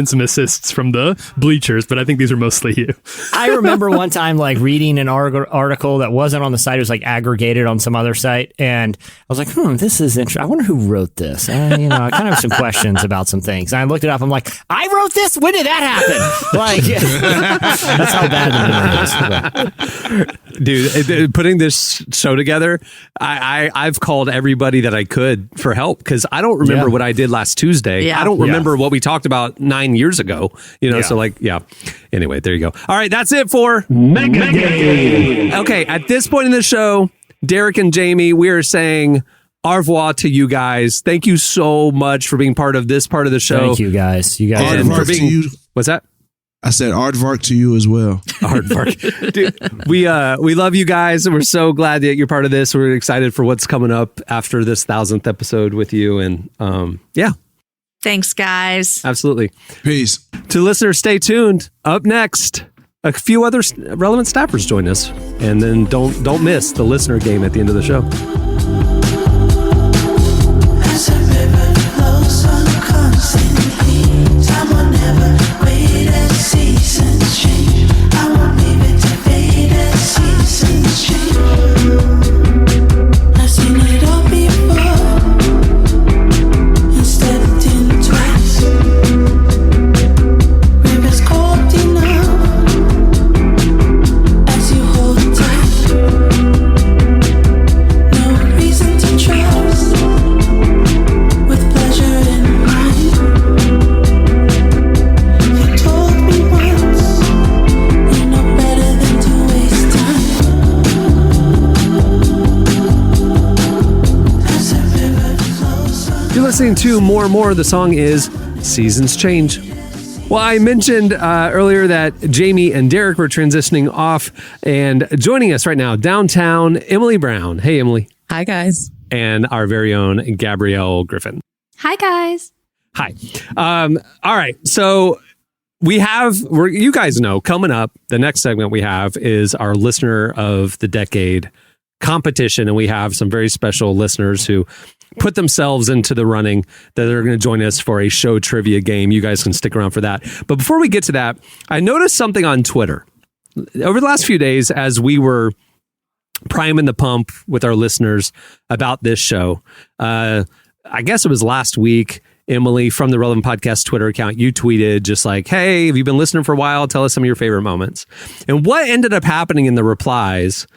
some assists from the bleachers, but I think these were mostly you. I remember one time like reading an article that wasn't on the site. It was like aggregated on some other site, and I was like, this is interesting. I wonder who wrote this. I kind of have some questions about some things. And I looked it up. I'm like, I wrote this? When did that happen? Like, that's how bad the memory is. Dude, putting this show together, I've called everybody that I could for help because I don't remember what I did last Tuesday. Yeah. I don't remember what we talked about 9 years ago. So anyway, there you go. All right, that's it for Mega Game. Okay, at this point in the show, Derek and Jamie, we are saying au revoir to you guys. Thank you so much for being part of this part of the show. Thank you guys. You guys Aardvark to you. What's that? I said aardvark to you as well. Aardvark. Dude, we love you guys, and we're so glad that you're part of this. We're excited for what's coming up after this 1000th episode with you, and Thanks, guys. Absolutely. Peace. To listeners, stay tuned. Up next, a few other relevant staffers join us, and then don't miss the listener game at the end of the show. As a river flows on constantly, time will never wait as seasons change. I won't leave it to fade as seasons change. I've seen it all before, instead of think twice. Rivers cold enough as you hold tight. No reason to trust. With pleasure in mind, you told me once, you know better than to waste time. As a river flows on. You're listening to More and More. The song is Seasons Change. Well, I mentioned earlier that Jamie and Derek were transitioning off, and joining us right now, downtown, Emily Brown. Hey, Emily. Hi, guys. And our very own Gabrielle Griffin. Hi, guys. Hi. All right. So you guys know, coming up, the next segment we have is our Listener of the Decade competition. And we have some very special listeners who put themselves into the running that are going to join us for a show trivia game. You guys can stick around for that. But before we get to that, I noticed something on Twitter over the last few days as we were priming the pump with our listeners about this show. I guess it was last week, Emily, from the Relevant Podcast Twitter account, you tweeted just like, hey, have you been listening for a while? Tell us some of your favorite moments. And what ended up happening in the replies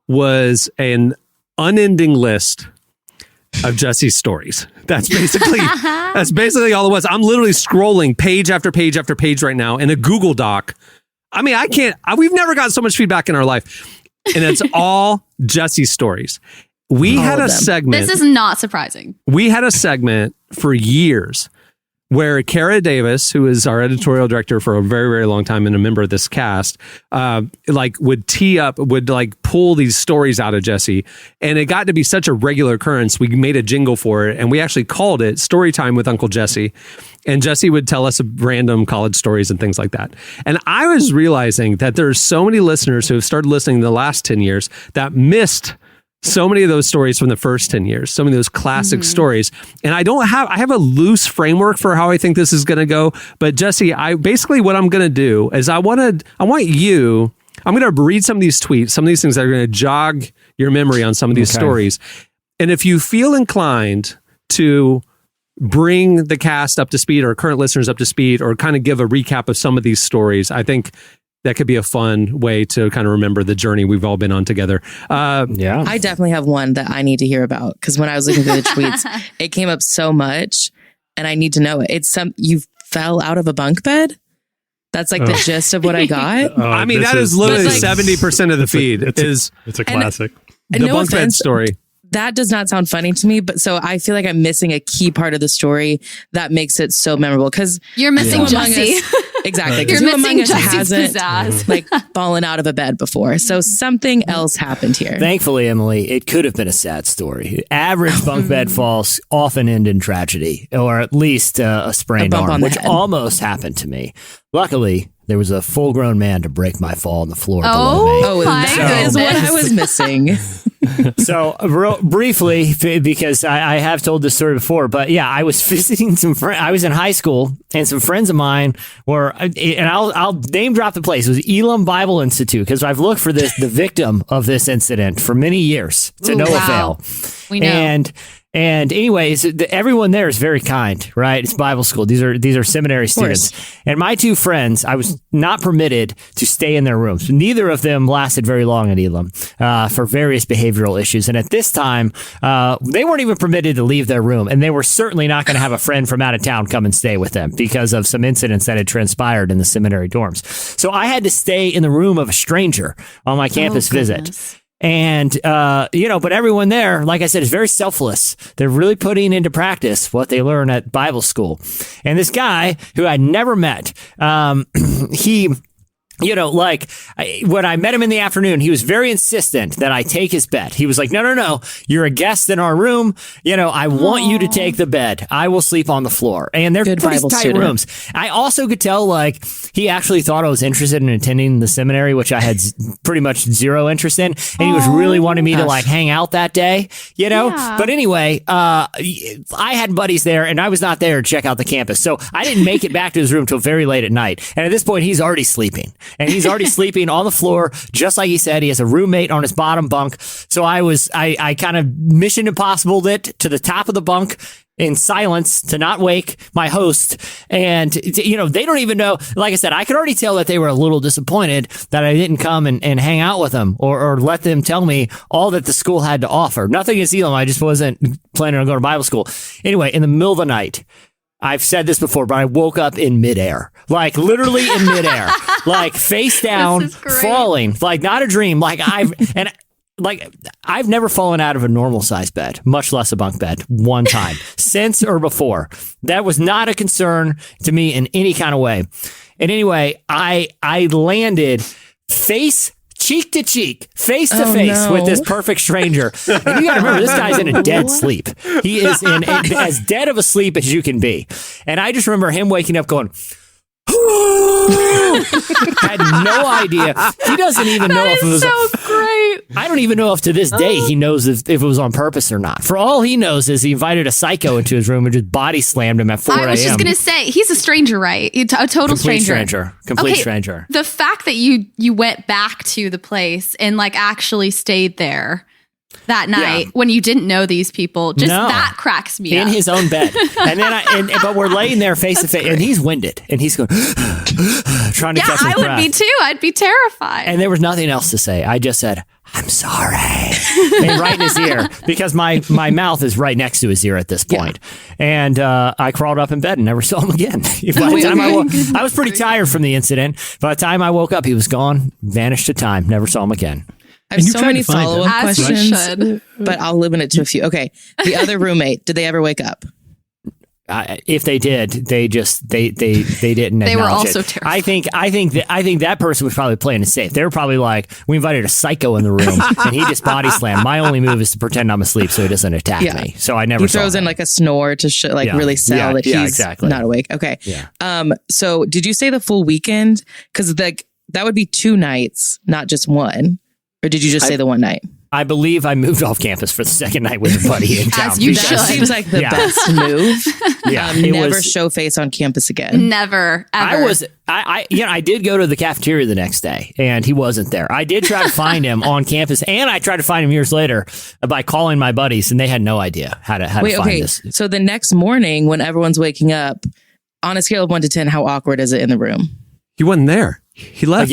was an unending list of Jesse's stories. That's basically all it was. I'm literally scrolling page after page after page right now in a Google Doc. I mean, we've never gotten so much feedback in our life. And it's all Jesse's stories. We had a segment. This is not surprising. We had a segment for years where Kara Davis, who is our editorial director for a very, very long time and a member of this cast, would pull these stories out of Jesse. And it got to be such a regular occurrence. We made a jingle for it, and we actually called it Story Time with Uncle Jesse. And Jesse would tell us random college stories and things like that. And I was realizing that there's so many listeners who have started listening in the last 10 years that missed so many of those stories from the first 10 years, some of those classic stories. And I have a loose framework for how I think this is going to go. But Jesse, what I'm going to do is I'm going to read some of these tweets, some of these things that are going to jog your memory on some of these stories. And if you feel inclined to bring the cast up to speed or current listeners up to speed or kind of give a recap of some of these stories, I think that could be a fun way to kind of remember the journey we've all been on together. I definitely have one that I need to hear about because when I was looking through the tweets, it came up so much and I need to know it. It's you fell out of a bunk bed. That's like the gist of what I got. I mean, that is literally 70% of the feed. It's a classic. The no bunk bed offense, story. That does not sound funny to me, but so I feel like I'm missing a key part of the story that makes it so memorable because you're missing Jesse. Exactly. You're Who missing among us Jesse's hasn't pizzazz. fallen out of a bed before? So something else happened here. Thankfully, Emily, it could have been a sad story. Average bunk bed falls often end in tragedy, or at least a sprained bump on arm, the which head. almost happened to me. Luckily, there was a full-grown man to break my fall on the floor Oh, below me. Oh, my that is what I was missing. So briefly, because I have told this story before, but yeah, I was visiting some friends. I was in high school, and some friends of mine were, and I'll name drop the place. It was Elam Bible Institute, because I've looked for the victim of this incident for many years to no avail. We know. And anyways, everyone there is very kind, right? It's Bible school. These are seminary students. And my two friends, I was not permitted to stay in their rooms. Neither of them lasted very long at Elam for various behavioral issues. And at this time, they weren't even permitted to leave their room. And they were certainly not going to have a friend from out of town come and stay with them because of some incidents that had transpired in the seminary dorms. So I had to stay in the room of a stranger on my campus visit. And, but everyone there, like I said, is very selfless. They're really putting into practice what they learn at Bible school. And this guy who I'd never met, he... when I met him in the afternoon, he was very insistent that I take his bed. He was like, no, you're a guest in our room. I want you to take the bed. I will sleep on the floor. And they're Good pretty Bible tight student. rooms. I also could tell, he actually thought I was interested in attending the seminary, which I had pretty much zero interest in. And he was really wanting me to hang out that day, Yeah. But anyway, I had buddies there and I was not there to check out the campus. So I didn't make it back to his room till very late at night. And at this point, he's already sleeping. And he's already sleeping on the floor, just like he said. He has a roommate on his bottom bunk. So I kind of Mission Impossibled it to the top of the bunk in silence to not wake my host. And, they don't even know. Like I said, I could already tell that they were a little disappointed that I didn't come and hang out with them or let them tell me all that the school had to offer. Nothing against Elam. I just wasn't planning on going to Bible school. Anyway, in the middle of the night, I've said this before, but I woke up in midair, literally in midair, face down, falling, not a dream. I've never fallen out of a normal size bed, much less a bunk bed, one time since or before. That was not a concern to me in any kind of way. And anyway, I landed cheek to cheek, face to face with this perfect stranger. And you got to remember, this guy's in a dead sleep. He is in as dead of a sleep as you can be. And I just remember him waking up going, had no idea. He doesn't even know if it was so great. I don't even know if to this day he knows if it was on purpose or not. For all he knows is he invited a psycho into his room and just body slammed him at 4 a.m. I was just going to say, he's a stranger, right? A total Complete stranger. Complete stranger. The fact that you went back to the place and actually stayed there that night when you didn't know these people, that cracks me in up. his own bed. And then but we're laying there face to face, and he's winded, and he's going trying to catch his breath. I would be too. I'd be terrified. And there was nothing else to say. I just said, "I'm sorry," and right in his ear, because my mouth is right next to his ear at this point. And I crawled up in bed and never saw him again. By the time I was pretty tired from the incident. By the time I woke up, he was gone, vanished to time. Never saw him again. I have so many follow-up As you questions, should. but I'll limit it to a few. Okay. The other roommate, did they ever wake up? If they did, they didn't. They were acknowledge also it. terrified. I think that person was probably playing it safe. They were probably like, we invited a psycho in the room and he just body slammed. My only move is to pretend I'm asleep so he doesn't attack me. So I never. He throws in a snore to really sell that he's not awake. Okay. Yeah. So did you say the full weekend? Because that would be 2 nights, not just one. Or did you just say the one night? I believe I moved off campus for the second night with a buddy in town. As you That should. seems like the best move. Yeah, never show face on campus again. Never, ever. I did go to the cafeteria the next day and he wasn't there. I did try to find him on campus, and I tried to find him years later by calling my buddies, and they had no idea how to find this. So the next morning when everyone's waking up, on a scale of 1 to 10, how awkward is it in the room? He wasn't there. He left.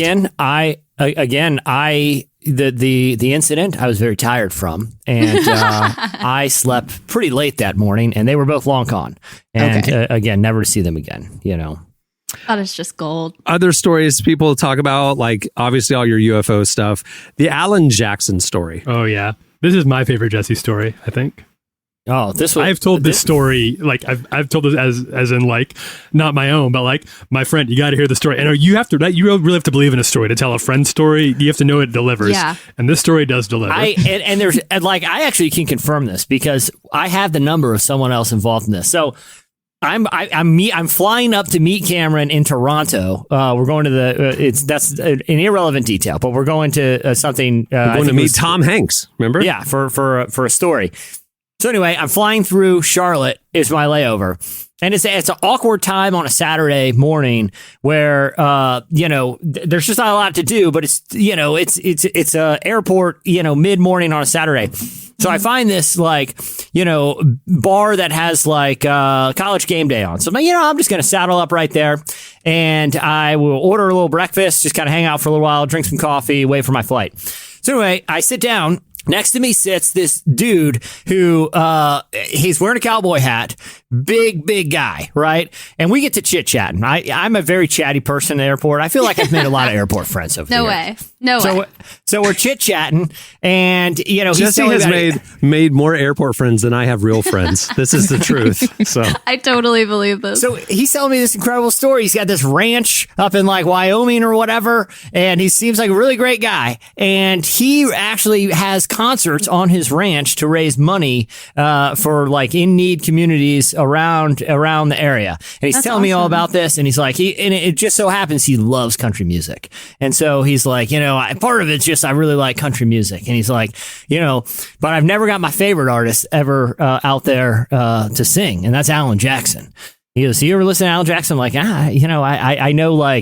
The incident I was very tired from, and I slept pretty late that morning, and they were both long gone. And again, never to see them again. That is just gold. Other stories people talk about, obviously all your UFO stuff. The Alan Jackson story. Oh yeah, this is my favorite Jesse story, I think. Oh, I've told this story, I've told this as in not my own, but my friend, you got to hear the story. And you really have to believe in a story to tell a friend's story. You have to know it delivers. Yeah. And this story does deliver. I actually can confirm this because I have the number of someone else involved in this. So I'm flying up to meet Cameron in Toronto. We're going to that's an irrelevant detail, but we're going to something. We're going to meet Tom Hanks. Remember? Yeah, for a story. So anyway, I'm flying through Charlotte. Is my layover. And it's an awkward time on a Saturday morning where, there's just not a lot to do, but it's a airport, mid-morning on a Saturday. So I find this bar that has college game day on. So I'm just going to saddle up right there and I will order a little breakfast, just kind of hang out for a little while, drink some coffee, wait for my flight. So anyway, I sit down. Next to me sits this dude who, he's wearing a cowboy hat, big guy, right? And we get to chit-chatting. I'm a very chatty person at the airport. I feel like I've made a lot of airport friends over No here. way. So we're chit-chatting, and, Jesse has made more airport friends than I have real friends. This is the truth. So I totally believe this. So he's telling me this incredible story. He's got this ranch up in Wyoming or whatever, and he seems like a really great guy. And he actually has concerts on his ranch to raise money for in need communities around the area. And he's telling me all about this, and he's like, and it just so happens he loves country music. And so he's like, part of it's just I really like country music. And he's like, but I've never got my favorite artist ever out there to sing, and that's Alan Jackson. He goes, so you ever listen to Alan Jackson? I'm like, I know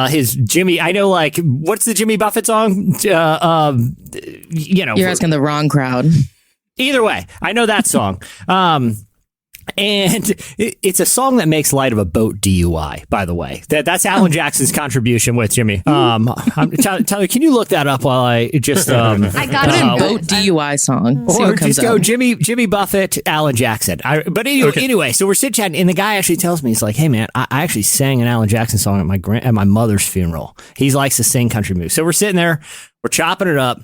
his Jimmy. I know what's the Jimmy Buffett song? You're asking the wrong crowd. Either way, I know that song. And it's a song that makes light of a boat DUI, by the way. That's Alan Jackson's contribution with Jimmy. Tyler, can you look that up while I just... I got it. Boat DUI song. Or just go Jimmy Buffett, Alan Jackson. Anyway, so we're chit-chatting, and the guy actually tells me, he's like, hey, man, I actually sang an Alan Jackson song at my mother's funeral. He likes to sing country music. So we're sitting there, we're chopping it up,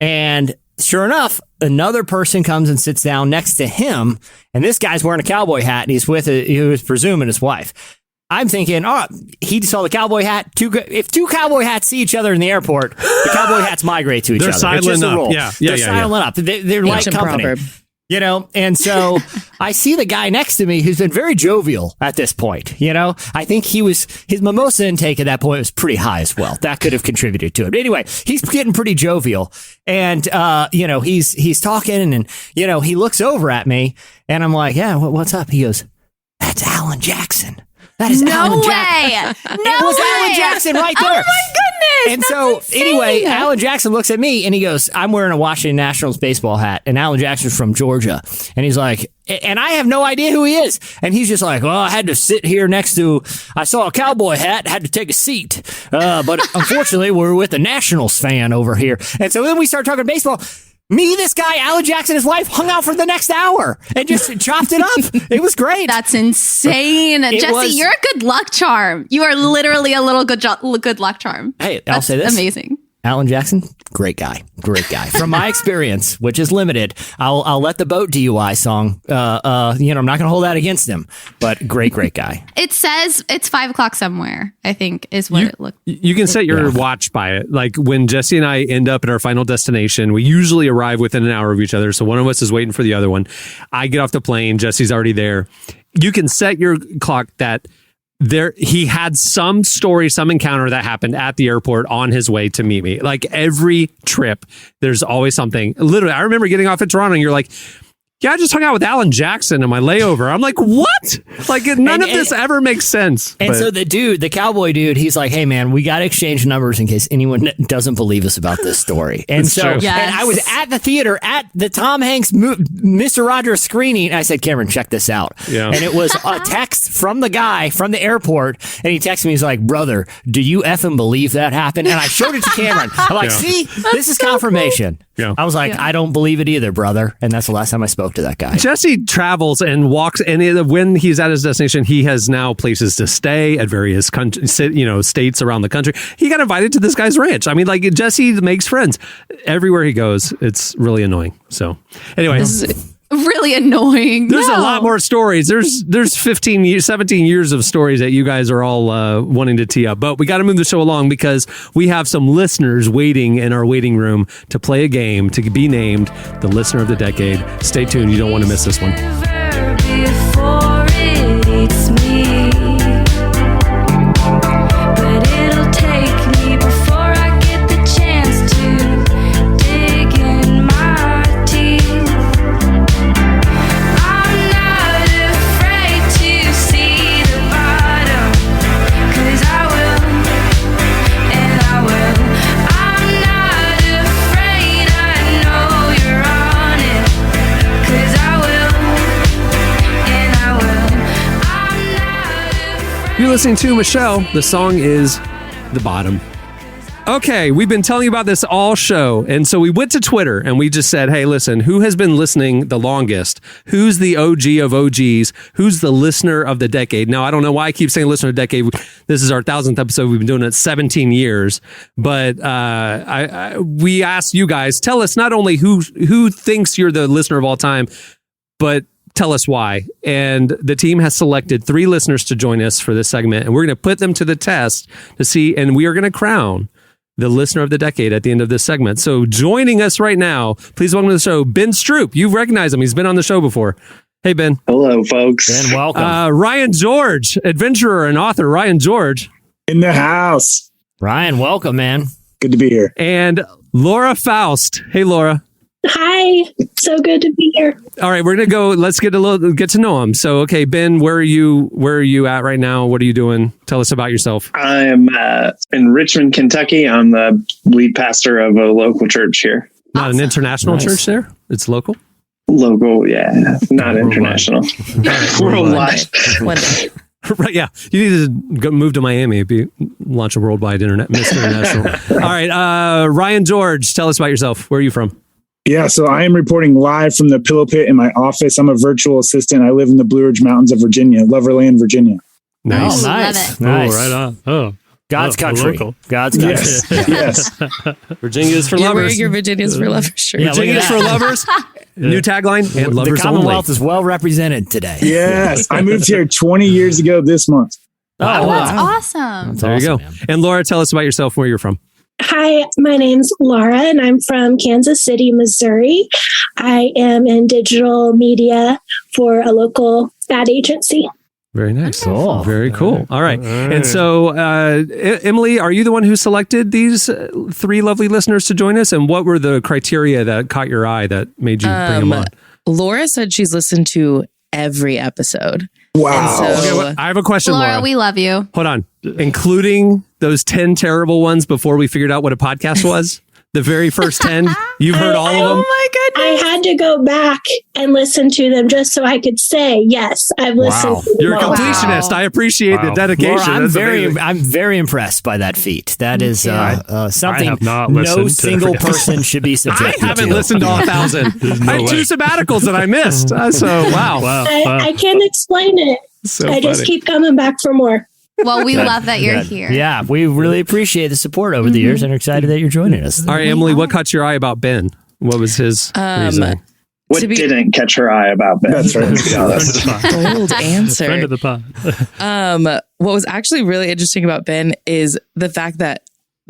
and... sure enough, another person comes and sits down next to him, and this guy's wearing a cowboy hat, and he's with he was presuming his wife. I'm thinking, he saw the cowboy hat. If two cowboy hats see each other in the airport, the cowboy hats migrate to each other. They're silent up. They're silent up. They're like company. Proverb. And so I see the guy next to me who's been very jovial at this point. I think his mimosa intake at that point was pretty high as well. That could have contributed to it. But anyway, he's getting pretty jovial, and he's talking, and he looks over at me, and I'm like, yeah, what's up? He goes, that's Alan Jackson. That is Alan Jackson. No it was way. Alan Jackson right there. Oh my goodness. And that's so insane. anyway, Alan Jackson looks at me and he goes, I'm wearing a Washington Nationals baseball hat, and Alan Jackson's from Georgia. And he's like, and I have no idea who he is. And he's just like, well, I had to sit here I saw a cowboy hat, had to take a seat. But unfortunately, we're with a Nationals fan over here. And so then we start talking baseball. Me, this guy, Alan Jackson, his wife, hung out for the next hour and just chopped it up. It was great. That's insane. Jesse, you're a good luck charm. You are literally a little good luck charm. Hey, I'll say this. Amazing. Alan Jackson, great guy. From my experience, which is limited, I'll let the boat DUI song, I'm not going to hold that against him, but great guy. It says it's 5:00 somewhere, I think is what it looked. You can set your watch by it. Like when Jesse and I end up at our final destination, we usually arrive within an hour of each other. So one of us is waiting for the other one. I get off the plane. Jesse's already there. You can set your clock that he had some story, some encounter that happened at the airport on his way to meet me. Like every trip, there's always something. Literally, I remember getting off at Toronto and you're like, yeah, I just hung out with Alan Jackson on my layover. I'm like, what? Like none of this ever makes sense. And so the cowboy dude, he's like, hey man, we got to exchange numbers in case anyone doesn't believe us about this story. And so and I was at the theater at the Tom Hanks Mr. Rogers screening. I said, Cameron, check this out. Yeah. And it was a text from the guy from the airport. And he texted me, he's like, brother, do you effing believe that happened? And I showed it to Cameron. I'm like, see, this is confirmation. Cool. Yeah. I was like, I don't believe it either, brother. And that's the last time I spoke to that guy. Jesse travels and walks, and when he's at his destination, he has now places to stay at various states around the country. He got invited to this guy's ranch. I mean, like Jesse makes friends everywhere he goes. It's really annoying. So anyway. Really annoying. There's a lot more stories. There's 17 years of stories that you guys are all wanting to tee up. But we got to move the show along because we have some listeners waiting in our waiting room to play a game to be named the Listener of the Decade. Stay tuned. You don't want to miss this one. Before it hates me. But it'll take me before I get the chance to dig in my teeth. I'm not afraid to see the bottom, 'cause I will, and I will. I'm not afraid, I know you're on it, 'cause I will, and I will. I'm not afraid. You're listening to Michelle. The song is The Bottom. Okay, we've been telling you about this all show. And so we went to Twitter and we just said, hey, listen, who has been listening the longest? Who's the OG of OGs? Who's the listener of the decade? Now, I don't know why I keep saying listener of the decade. This is our 1,000th episode. We've been doing it 17 years. But we asked you guys, tell us not only who thinks you're the listener of all time, but tell us why. And the team has selected 3 listeners to join us for this segment. And we're going to put them to the test to see, and we are going to crown the listener of the decade at the end of this segment. So joining us right now, please welcome to the show, Ben Stroop. You recognize him. He's been on the show before. Hey, Ben. Hello, folks. Ben, welcome. Ryan George, adventurer and author. Ryan George. In the house. Ryan, welcome, man. Good to be here. And Laura Faust. Hey, Laura. Hi, so good to be here. All right, we're gonna go. Let's get to know him. So, okay, Ben, where are you at right now? What are you doing? Tell us about yourself. I am in Richmond, Kentucky. I'm the lead pastor of a local church here. Not an international church there. It's local. Local, yeah, not international. Worldwide. One day. Right, yeah. You need to move to Miami, launch a worldwide internet, Mr. International. All right, Ryan George, tell us about yourself. Where are you from? Yeah, so I am reporting live from the Pillow Pit in my office. I'm a virtual assistant. I live in the Blue Ridge Mountains of Virginia, Loverland, Virginia. Nice. Oh, nice. Oh, right on. Oh. God's country. Local. God's country. Yes. Virginia is for You're lovers. wearing your Virginia's for lovers shirt. Yeah, Virginia is for lovers. New tagline, and lovers the Commonwealth only. is well represented today. Yes. I moved here 20 years ago this month. Oh, wow. that's awesome. There you go. Man. And Laura, tell us about yourself, where you're from. Hi, my name's Laura, and I'm from Kansas City, Missouri. I am in digital media for a local ad agency. Very nice. Cool. Very cool. All right. And so, Emily, are you the one who selected these 3 lovely listeners to join us? And what were the criteria that caught your eye that made you bring them on? Laura said she's listened to every episode. Wow. And so, Okay, I have a question, Laura, we love you. Hold on. Including those 10 terrible ones before we figured out what a podcast was? The very first 10? You've heard all of them? Oh my goodness. I had to go back and listen to them just so I could say, yes, I've listened to them. You're a all. completionist. I appreciate the dedication. Laura, I'm very impressed by that feat. That is something I have not no listened to single every person should be subjected to. I haven't listened to all 1,000. I had 2 sabbaticals that I missed. So, wow. I can't explain it. So I just funny. keep coming back for more. Well, we love that you're here. Yeah, we really appreciate the support over the years and are excited that you're joining us. All right, Emily, what caught your eye about Ben? What was his reasoning? What didn't catch her eye about Ben? That's right. Bold answer. Friend of the pod. What was actually really interesting about Ben is the fact that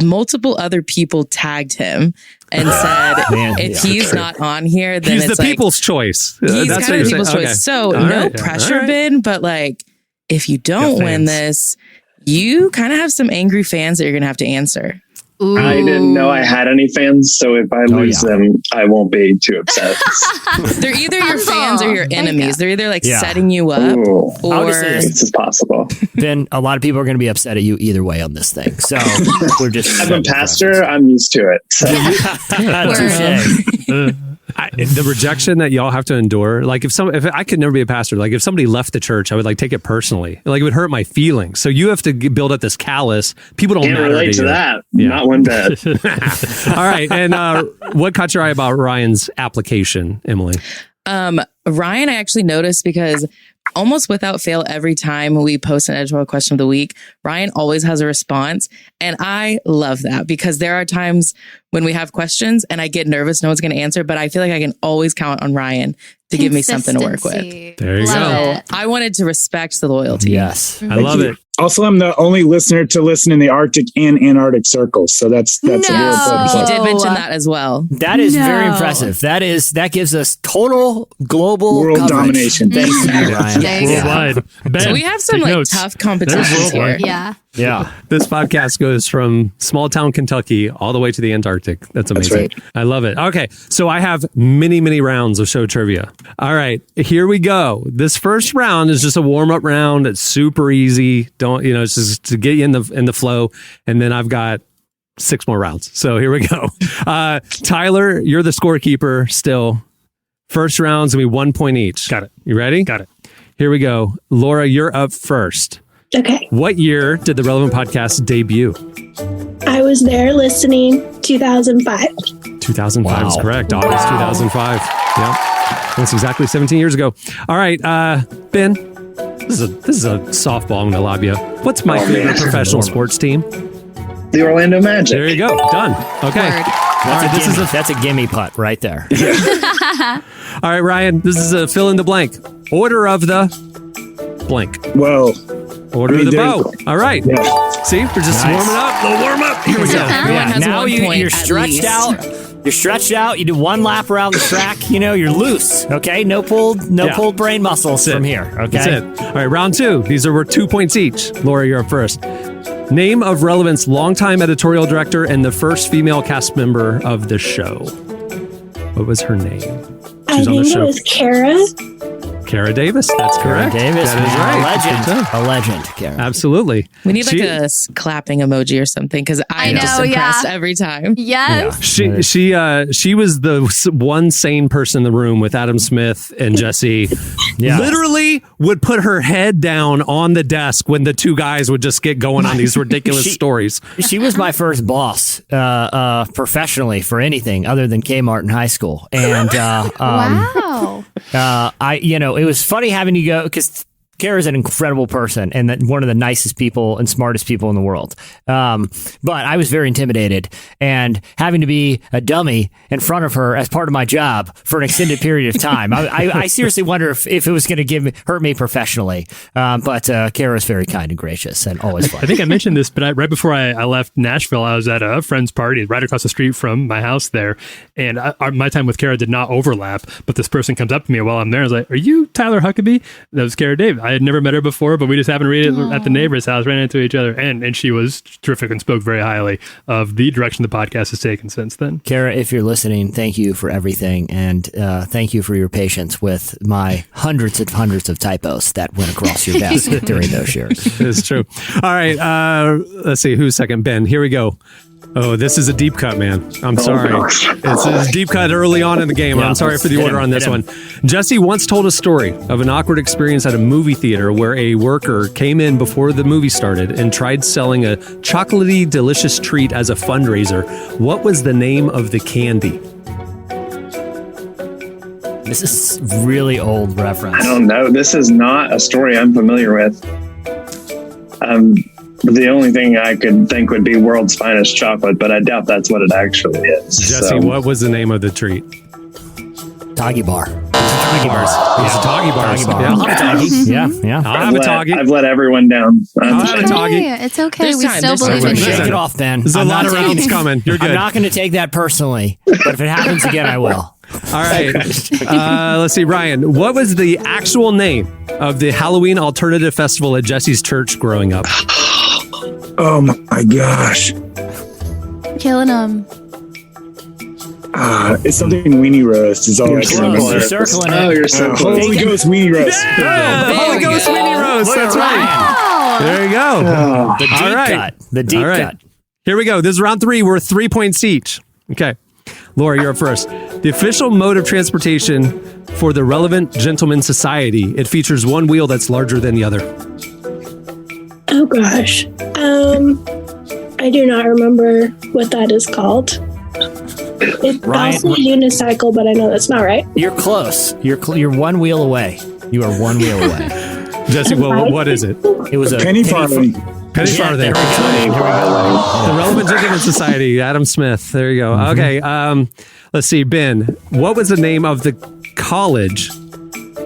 multiple other people tagged him and said, if he's not on here, then he's it's the like, people's choice. He's That's kind of what people's you're saying. choice. So All no right. pressure, All right. Ben, but like, if you don't win this, you kind of have some angry fans that you're going to have to answer. Ooh. I didn't know I had any fans, so if I lose them, I won't be too upset. They're either your fans or your enemies. They're either like Yeah. setting you up Ooh. or This is possible. Ben, a lot of people are going to be upset at you either way on this thing. So we're just. As a pastor, I'm used to it. So. Touche. The rejection that y'all have to endure, like if I could never be a pastor, like if somebody left the church, I would like take it personally, like it would hurt my feelings. So you have to build up this callous. People don't Can't matter relate to you. that. Yeah. Not one bit. All right, and what caught your eye about Ryan's application, Emily? Ryan, I actually noticed because almost without fail, every time we post an editorial question of the week, Ryan always has a response. And I love that because there are times when we have questions and I get nervous no one's going to answer, but I feel like I can always count on Ryan to give me something to work with. There you So go. I wanted to respect the loyalty. Yes. I love it. Also, I'm the only listener to listen in the Arctic and Antarctic circles, so that's a real important He part. did mention that as well. That is very impressive. That gives us total global world coverage. domination. Thanks to you, Ryan. Worldwide. Ben, So we have some take like notes. tough competitions here. Yeah. Yeah. This podcast goes from small town Kentucky all the way to the Antarctic. That's amazing. right. I love it. Okay. So I have many, many rounds of show trivia. All right. Here we go. This first round is just a warm up round. It's super easy. It's just to get you in the flow. And then I've got 6 more rounds. So here we go. Tyler, you're the scorekeeper still. First round's gonna be 1 point each. Got it. You ready? Got it. Here we go. Laura, you're up first. Okay. What year did the Relevant Podcast debut? I was there listening 2005. 2005 is correct. August 2005. Yep. That's exactly 17 years ago. All right, Ben, this is a softball I'm going to lob you. What's my favorite professional sports team? The Orlando Magic. There you go. Done. Okay. That's a gimme putt right there. All right, Ryan, this is a fill in the blank. Order of the blank. Whoa. Order of the bow. All right. Yeah. See, we're just warming up. A little warm up. Here we go. Everyone has Now 1 point you're at stretched least. out. You're stretched out. You do 1 lap around the track. You're loose. Okay, no pulled brain muscles from here. Okay, That's it. All right, round 2. These are worth 2 points each. Laura, you're up first. Name of Relevant's longtime editorial director and the first female cast member of the show. What was her name? I She's on the think it show. was Kara. Kara Davis. That's correct. Davis, That is right. a legend, Karen. Absolutely. We need like She- a clapping emoji or something because I'm I just know, impressed yeah. every time. Yes. She was the one sane person in the room with Adam Smith and Jesse. Yeah. Literally would put her head down on the desk when the two guys would just get going on these ridiculous stories. She was my first boss professionally for anything other than Kmart in high school, and Wow. it was funny having you go because Kara's an incredible person and one of the nicest people and smartest people in the world. But I was very intimidated, and having to be a dummy in front of her as part of my job for an extended period of time. I seriously wonder if it was going to hurt me professionally. But Kara's very kind and gracious and always fun. I think I mentioned this, but right before I left Nashville, I was at a friend's party right across the street from my house there. And my time with Kara did not overlap, but this person comes up to me while I'm there. I was like, "Are you Tyler Huckabee?" That was Kara Davis. I had never met her before, but we just happened to read it at the neighbor's house, ran into each other. And she was terrific and spoke very highly of the direction the podcast has taken since then. Kara, if you're listening, thank you for everything. And thank you for your patience with my hundreds of typos that went across your desk during those years. It's true. All right. Let's see. Who's second? Ben. Here we go. Oh, this is a deep cut, man. I'm sorry. It's a deep cut early on in the game. Yeah, I'm sorry for the hit order him, on this hit him. one. Jesse once told a story of an awkward experience at a movie theater where a worker came in before the movie started and tried selling a chocolatey, delicious treat as a fundraiser. What was the name of the candy? This is really old reference. I don't know. This is not a story I'm familiar with. The only thing I could think would be world's finest chocolate, but I doubt that's what it actually is. Jesse, what was the name of the treat? Toggy bar. Toggy bars. It's a Toggy bars. Toggy bar. Yeah. I'll have a Toggy. Yeah. I'll have a Toggy. I've let everyone down. I'll have a Toggy. It's okay. There's We time. still There's believe time. in you. Shake it off, Ben. There's a lot of rounds coming. You're good. I'm not going to take that personally, but if it happens again, I will. All right. Let's see, Ryan. What was the actual name of the Halloween alternative festival at Jesse's church growing up? Oh my gosh. Killing them. It's something weenie roast is all I can remember. You're circling it. Oh, you're so close. Holy Ghost weenie roast. Yeah, the Holy Ghost Mini Roast. Look at That's right. Oh. There you go. The deep All right. cut. The deep All right. cut. Here we go. This is round 3. We're 3 points each. Okay. Laura, you're up first. The official mode of transportation for the Relevant Gentleman Society. It features one wheel that's larger than the other. Oh gosh. I do not remember what that is called. It's Ryan- also a unicycle, but I know that's not right. You're close. You're one wheel away. You are one wheel away. Jesse, what is it? It was a Penny farthing. Penny Yeah, farthing. there we go. Here we go. The Relevant Gentleman Society, Adam Smith. There you go. Okay. Let's see, Ben. What was the name of the college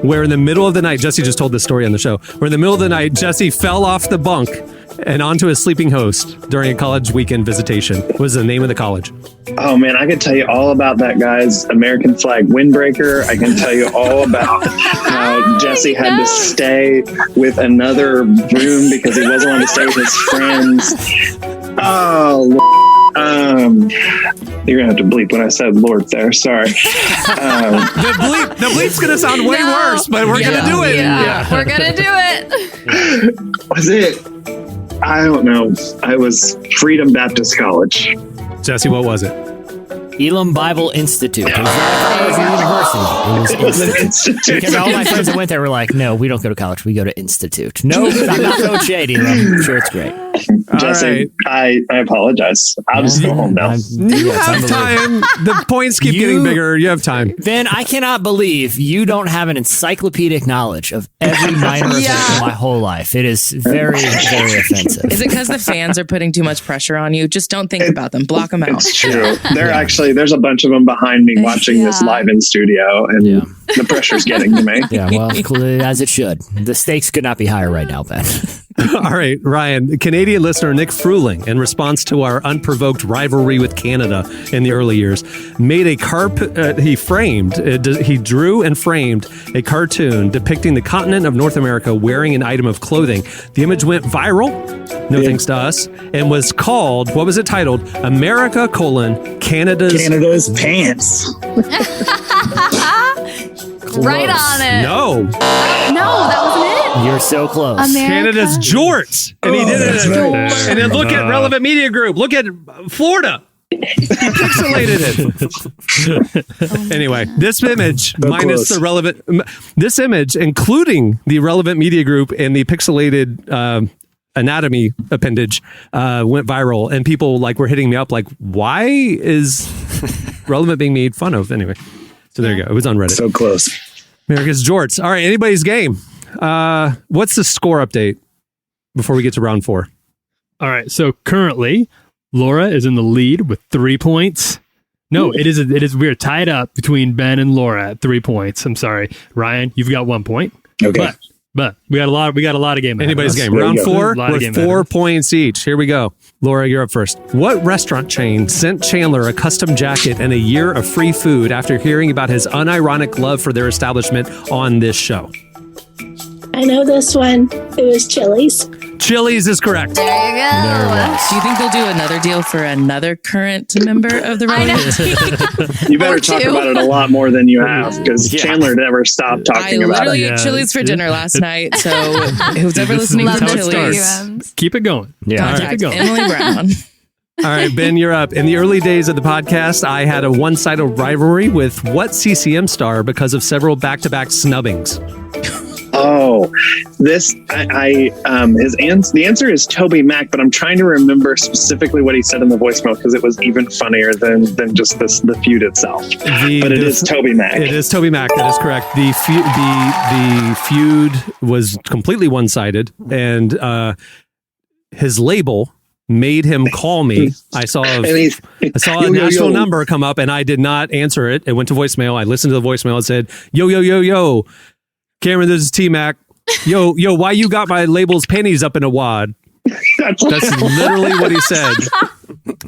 where in the middle of the night, Jesse just told this story on the show, where in the middle of the night, Jesse fell off the bunk and onto a sleeping host during a college weekend visitation. What was the name of the college? Oh man, I could tell you all about that guy's American flag windbreaker. I can tell you all about how Jesse had to stay with another room because he wasn't allowed to stay with his friends. Oh, you're gonna have to bleep when I said Lord there. Sorry. The bleep's gonna sound way worse, but we're gonna do it. Yeah, we're gonna do it. Was it? I don't know. I was Freedom Baptist College. Jesse, what was it? Elam Bible Institute. It was a university. Because all my friends that went there were like, no, we don't go to college. We go to Institute. No, I'm not Coach Shady. I'm sure it's great. Jesse, right. I apologize. I'll just go home now. You have time. The points keep getting bigger. You have time. Ben, I cannot believe you don't have an encyclopedic knowledge of every minor event in my whole life. It is very, very offensive. Is it because the fans are putting too much pressure on you? Just don't think about them. Block them out. It's true. There's a bunch of them behind me watching this live in studio, and the pressure's getting to me. Yeah, well, as it should. The stakes could not be higher right now, Ben. All right, Ryan, Canadian listener Nick Fruling, in response to our unprovoked rivalry with Canada in the early years, made a he drew and framed a cartoon depicting the continent of North America wearing an item of clothing. The image went viral, no thanks to us, and was called, what was it titled? America, Canada's pants. Right on it. No, that wasn't it. You're so close. Canada's jorts. And he did it. Right. And then look at Relevant Media Group. Look at Florida. He pixelated it. Anyway, this image minus the relevant, this image, including the Relevant Media Group and the pixelated anatomy appendage, went viral, and people were hitting me up like, why is Relevant being made fun of? Anyway, so there you go. It was on Reddit. So close. America's jorts. All right, anybody's game. What's the score update before we get to round 4? All right, so currently Laura is in the lead with 3 points. No, it is. We're tied up between Ben and Laura at 3 points. I'm sorry, Ryan, you've got 1 point. Okay, but we got a lot of game. Anybody's game. Round 4 with 4 points each. Here we go. Laura, you're up first. What restaurant chain sent Chandler a custom jacket and a year of free food after hearing about his unironic love for their establishment on this show? I know this one. It was Chili's. Chili's is correct. There you go. Do you think they'll do another deal for another current member of the Relevant? You better talk about it a lot more than you have, because Chandler never stopped talking about it. I literally ate Chili's for dinner last night, so who's ever listening to Chili's, keep it going. Contact keep it going. Emily Brown. All right, Ben, you're up. In the early days of the podcast, I had a one-sided rivalry with what CCM star because of several back-to-back snubbings? Oh, the answer is Toby Mac, but I'm trying to remember specifically what he said in the voicemail because it was even funnier than just the feud itself. But it is Toby Mac. It is Toby Mac. That is correct. The feud was completely one-sided, and his label made him call me. I saw a national number come up, and I did not answer it. It went to voicemail. I listened to the voicemail and said, yo, Cameron, this is T-Mac. Yo, why you got my label's panties up in a wad? That's literally what he said.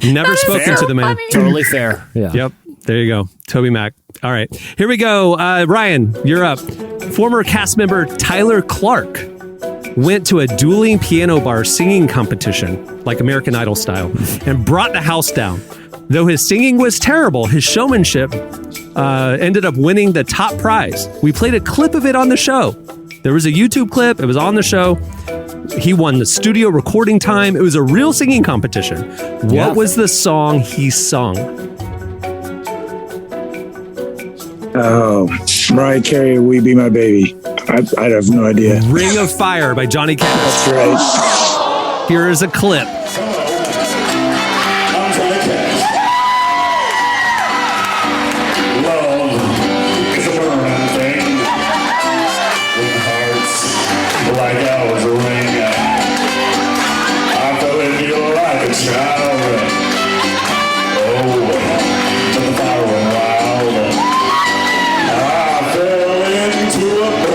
Never spoken to the man. Totally fair. Yeah. Yep. There you go. Toby Mac. All right. Here we go. Ryan, you're up. Former cast member Tyler Clark went to a dueling piano bar singing competition, like American Idol style, and brought the house down. Though his singing was terrible, his showmanship ended up winning the top prize. We played a clip of it on the show. There was a YouTube clip. It was on the show. He won the studio recording time. It was a real singing competition. What was the song he sung? Oh, Mariah Carey, "We Be My Baby." I have no idea. Ring of Fire by Johnny Cash. That's right. Here is a clip. To a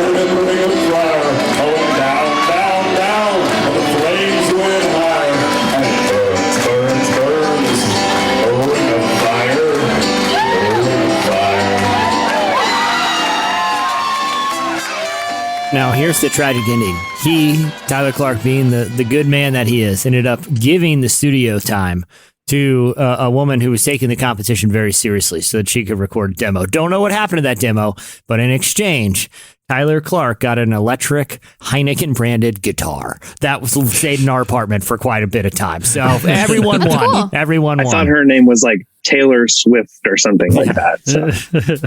Now, here's the tragic ending. He, Tyler Clark, being the good man that he is, ended up giving the studio time to a woman who was taking the competition very seriously so that she could record a demo. Don't know what happened to that demo, but in exchange, Tyler Clark got an electric Heineken branded guitar that stayed in our apartment for quite a bit of time. So everyone won. Cool. Everyone won. I thought her name was like Taylor Swift or something like that. So.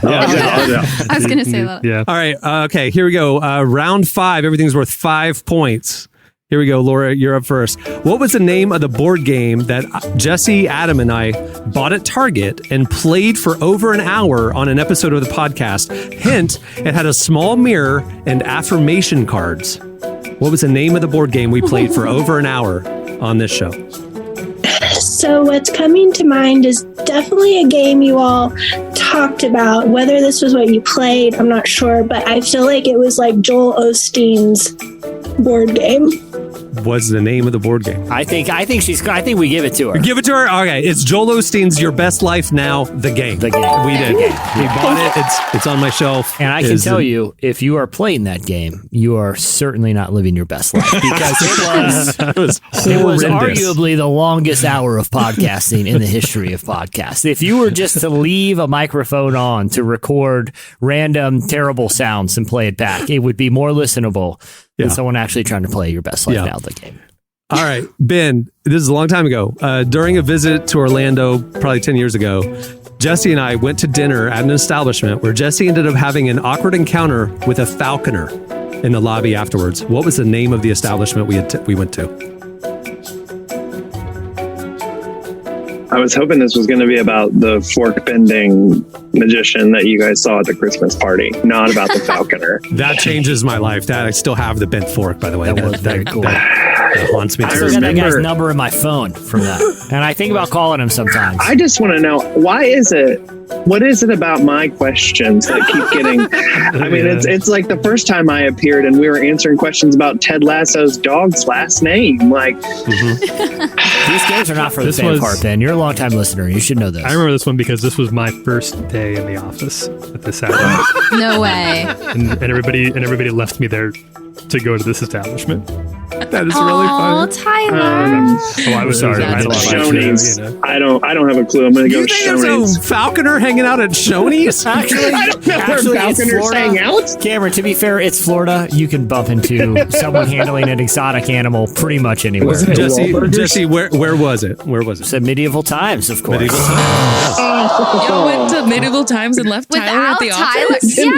I was going to say that. Yeah. All right. Okay. Here we go. Round 5. Everything's worth 5 points. Here we go, Laura, you're up first. What was the name of the board game that Jesse, Adam, and I bought at Target and played for over an hour on an episode of the podcast? Hint, it had a small mirror and affirmation cards. What was the name of the board game we played for over an hour on this show? So what's coming to mind is definitely a game you all talked about. Whether this was what you played, I'm not sure, but I feel like it was like Joel Osteen's board game. What's the name of the board game? I think we give it to her. Give it to her? Okay. It's Joel Osteen's Your Best Life Now, the game. The game. We did. We bought it. It's on my shelf. And I can tell you, if you are playing that game, you are certainly not living your best life because it was arguably the longest hour of podcasting in the history of podcasts. If you were just to leave a microphone on to record random terrible sounds and play it back, it would be more listenable than someone actually trying to play Your Best Life Now, the game. All right, Ben, this is a long time ago. During a visit to Orlando, probably 10 years ago, Jesse and I went to dinner at an establishment where Jesse ended up having an awkward encounter with a falconer in the lobby afterwards. What was the name of the establishment we went to? I was hoping this was going to be about the fork bending magician that you guys saw at the Christmas party, not about the falconer. That changes my life. That I still have the bent fork, by the way. That was very cool. That haunts me. I still got that guy's number in my phone from that. And I think about calling him sometimes. I just want to know, what is it about my questions that keep getting, I mean, it's like the first time I appeared and we were answering questions about Ted Lasso's dog's last name. Like, these games are not for the fan part, Ben. You're a long-time listener. You should know this. I remember this one because this was my first day in the office at this Saturday. No way. And everybody left me there to go to this establishment. That is really fun. Oh, Tyler. I was sorry. Shoney's. I don't have a clue. I'm going to go to Shoney's. There's a falconer hanging out at Shoney's? Actually, I don't know where falconers hang out. Cameron, to be fair, it's Florida. You can bump into someone handling an exotic animal pretty much anywhere. Jesse, where was it? Where was it? It's at Medieval Times, of course. Y'all went to Medieval Times and left Tyler at the office? It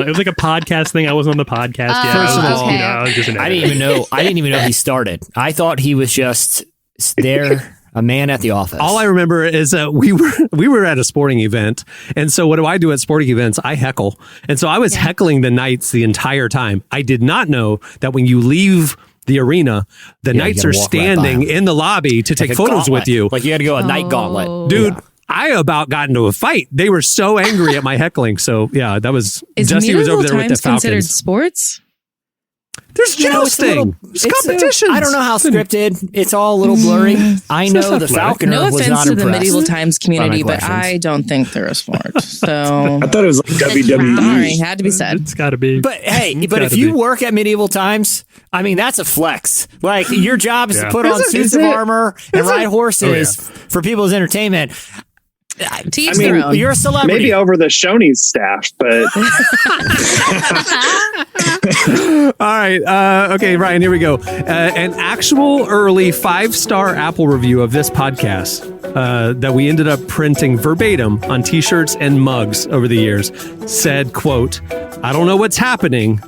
was like a podcast thing. I wasn't on the podcast yet. First of all, I was just an I didn't even know he started. I thought he was just there, a man at the office. All I remember is that we were at a sporting event, and so what do I do at sporting events? I heckle, and so I was heckling the Knights the entire time. I did not know that when you leave the arena, the Knights are standing in the lobby to take photos with you. Like you had to go a night gauntlet, dude. Yeah. I about got into a fight. They were so angry at my heckling. So yeah, that was Jesse was over there with the Falcons. Considered sports? There's jousting. It's competitions. I don't know how scripted. It's all a little blurry. I know the Falconer no was not offense to the impressed Medieval Times community, but I don't think they're a sport. So I thought it was like WWE. Sorry, had to be said. It's got to be. But hey, if you work at Medieval Times, I mean, that's a flex. Like your job is to put on suits of armor and ride horses for people's entertainment. You're a celebrity. Maybe over the Shoney's staff, but all right. Okay, Ryan, here we go. An actual early 5-star Apple review of this podcast that we ended up printing verbatim on t-shirts and mugs over the years said, quote, "I don't know what's happening,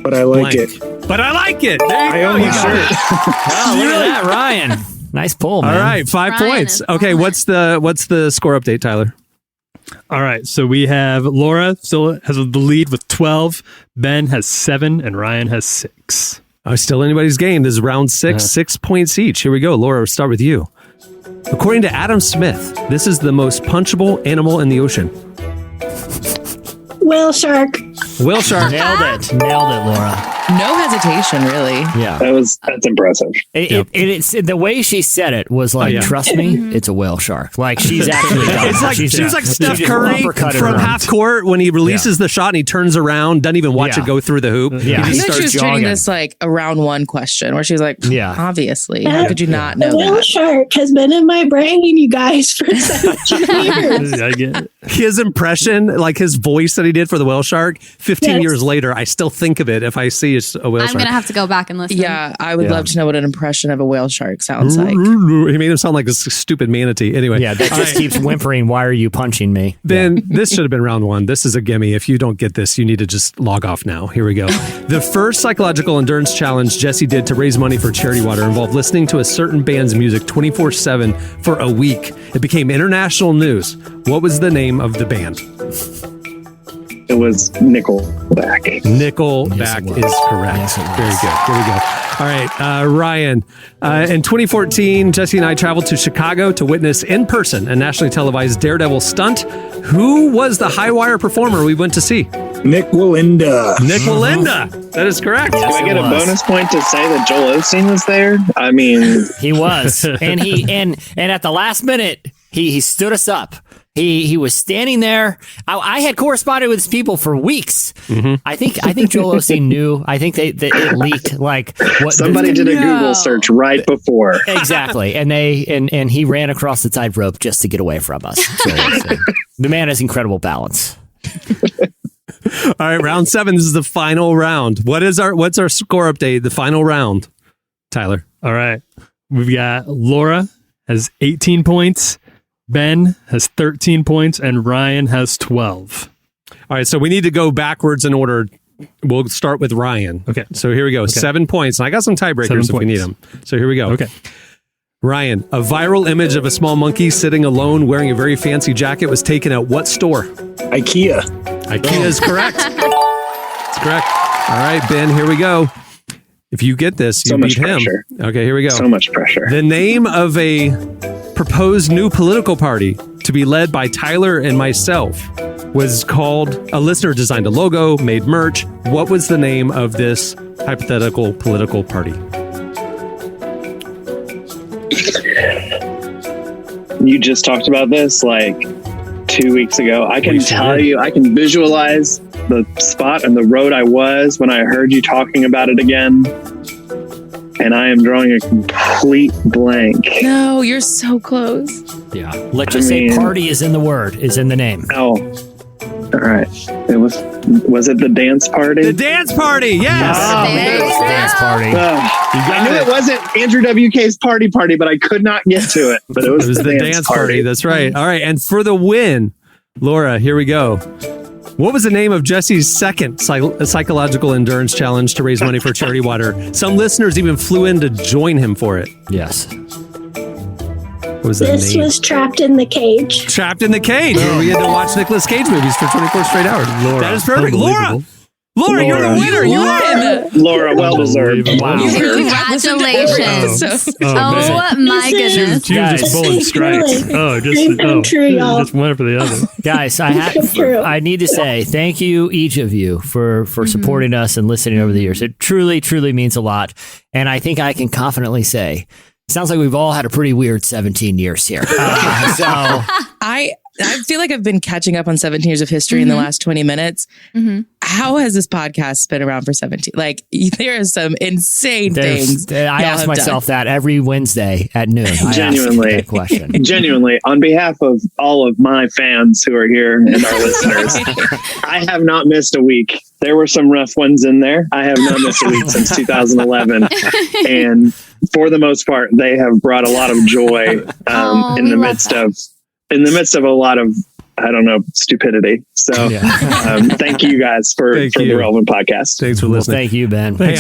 but I like it. But I like it." I own your shirt. Wow, look at that, Ryan. Nice pull, man. All right, 5 points. Okay, what's the score update, Tyler? All right, so we have Laura still has the lead with 12, Ben has 7, and Ryan has 6. Still anybody's game. This is round 6, 6 points each. Here we go. Laura, we'll start with you. According to Adam Smith, this is the most punchable animal in the ocean. Whale shark. Whale shark. Nailed it, Laura. No hesitation, really. Yeah. That's impressive. It's the way she said it was like, trust me, it's a whale shark. Like she's actually done It's it. like she's like Steph just Curry uppercutted from her. half court when he releases the shot and he turns around, doesn't even watch it go through the hoop. Yeah. I He feel just like she was starts treating jogging. this like a round one question where she was like, obviously, how could you not The know whale that? shark has been in my brain, you guys, for 17 years. I get it. His impression, like his voice that he did for the whale shark, 15 Yes. years later, I still think of it if I see a whale I'm shark. going to have to go back and listen. Yeah, I would Yeah. love to know what an impression of a whale shark sounds like. He made him sound like a stupid manatee. Anyway. Yeah, that just keeps whimpering, why are you punching me? Ben, this should have been round one. This is a gimme. If you don't get this, you need to just log off now. Here we go. The first psychological endurance challenge Jesse did to raise money for charity water involved listening to a certain band's music 24/7 for a week. It became international news. What was the name of the band? It was Nickelback. Nickelback is correct. Very good. Here we go. All right, Ryan. In 2014, Jesse and I traveled to Chicago to witness in person a nationally televised Daredevil stunt. Who was the high wire performer we went to see? Nick Walinda. Nick Walinda. That is correct. Do I get a bonus point to say that Joel Osteen was there? I mean, he was, and at the last minute, he stood us up. He was standing there. I had corresponded with these people for weeks. Mm-hmm. I think Joel Osteen knew. I think they it leaked like what somebody did a Google search right before. Exactly, and he ran across the tightrope just to get away from us. So, the man has incredible balance. All right, round 7. This is the final round. What's our score update? The final round, Tyler. All right. We've got Laura has 18 points. Ben has 13 points and Ryan has 12. All right, so we need to go backwards in order. We'll start with Ryan. Okay. So here we go. Okay. 7 points. And I got some tiebreakers if we need them. So here we go. Okay. Ryan, a viral image of a small monkey sitting alone wearing a very fancy jacket was taken at what store? IKEA. IKEA is correct. It's correct. All right, Ben, here we go. If you get this, you beat him. Pressure. Okay, here we go. So much pressure. The name of a proposed new political party to be led by Tyler and myself was called, a listener designed a logo, made merch. What was the name of this hypothetical political party? You just talked about this like 2 weeks ago. I can tell you, I can visualize the spot and the road I was when I heard you talking about it again. And I am drawing a complete blank. No, you're so close. Yeah. Let's just say party is in the word, is in the name. Oh, all right. It was it the dance party? The dance party, yes. Dance party. I knew it wasn't Andrew WK's party, but I could not get to it. But it was the dance party. That's right. All right. And for the win, Laura, here we go. What was the name of Jesse's second psychological endurance challenge to raise money for charity water? Some listeners even flew in to join him for it. Yes. What was that This name? was Trapped in the Cage. Trapped in the Cage, where we had to watch Nicolas Cage movies for 24 straight hours. Laura. That is perfect. Laura, you're the winner. You are. Laura, well deserved. Wow. Congratulations. Oh my goodness. She was just pulling strikes. Just one for the other. Guys, I need to say thank you, each of you, for supporting us and listening over the years. It truly, truly means a lot. And I think I can confidently say, it sounds like we've all had a pretty weird 17 years here. I feel like I've been catching up on 17 years of history in the last 20 minutes. How has this podcast been around for 17? Like, there are some insane things. I ask myself that every Wednesday at noon. Genuinely, I ask that question. Genuinely, on behalf of all of my fans who are here and our listeners, I have not missed a week. There were some rough ones in there. I have not missed a week since 2011. And for the most part, they have brought a lot of joy in the midst of a lot of, I don't know, stupidity. So thank you guys for the Relevant Podcast. Thanks for listening. Thank you, Ben. Hey,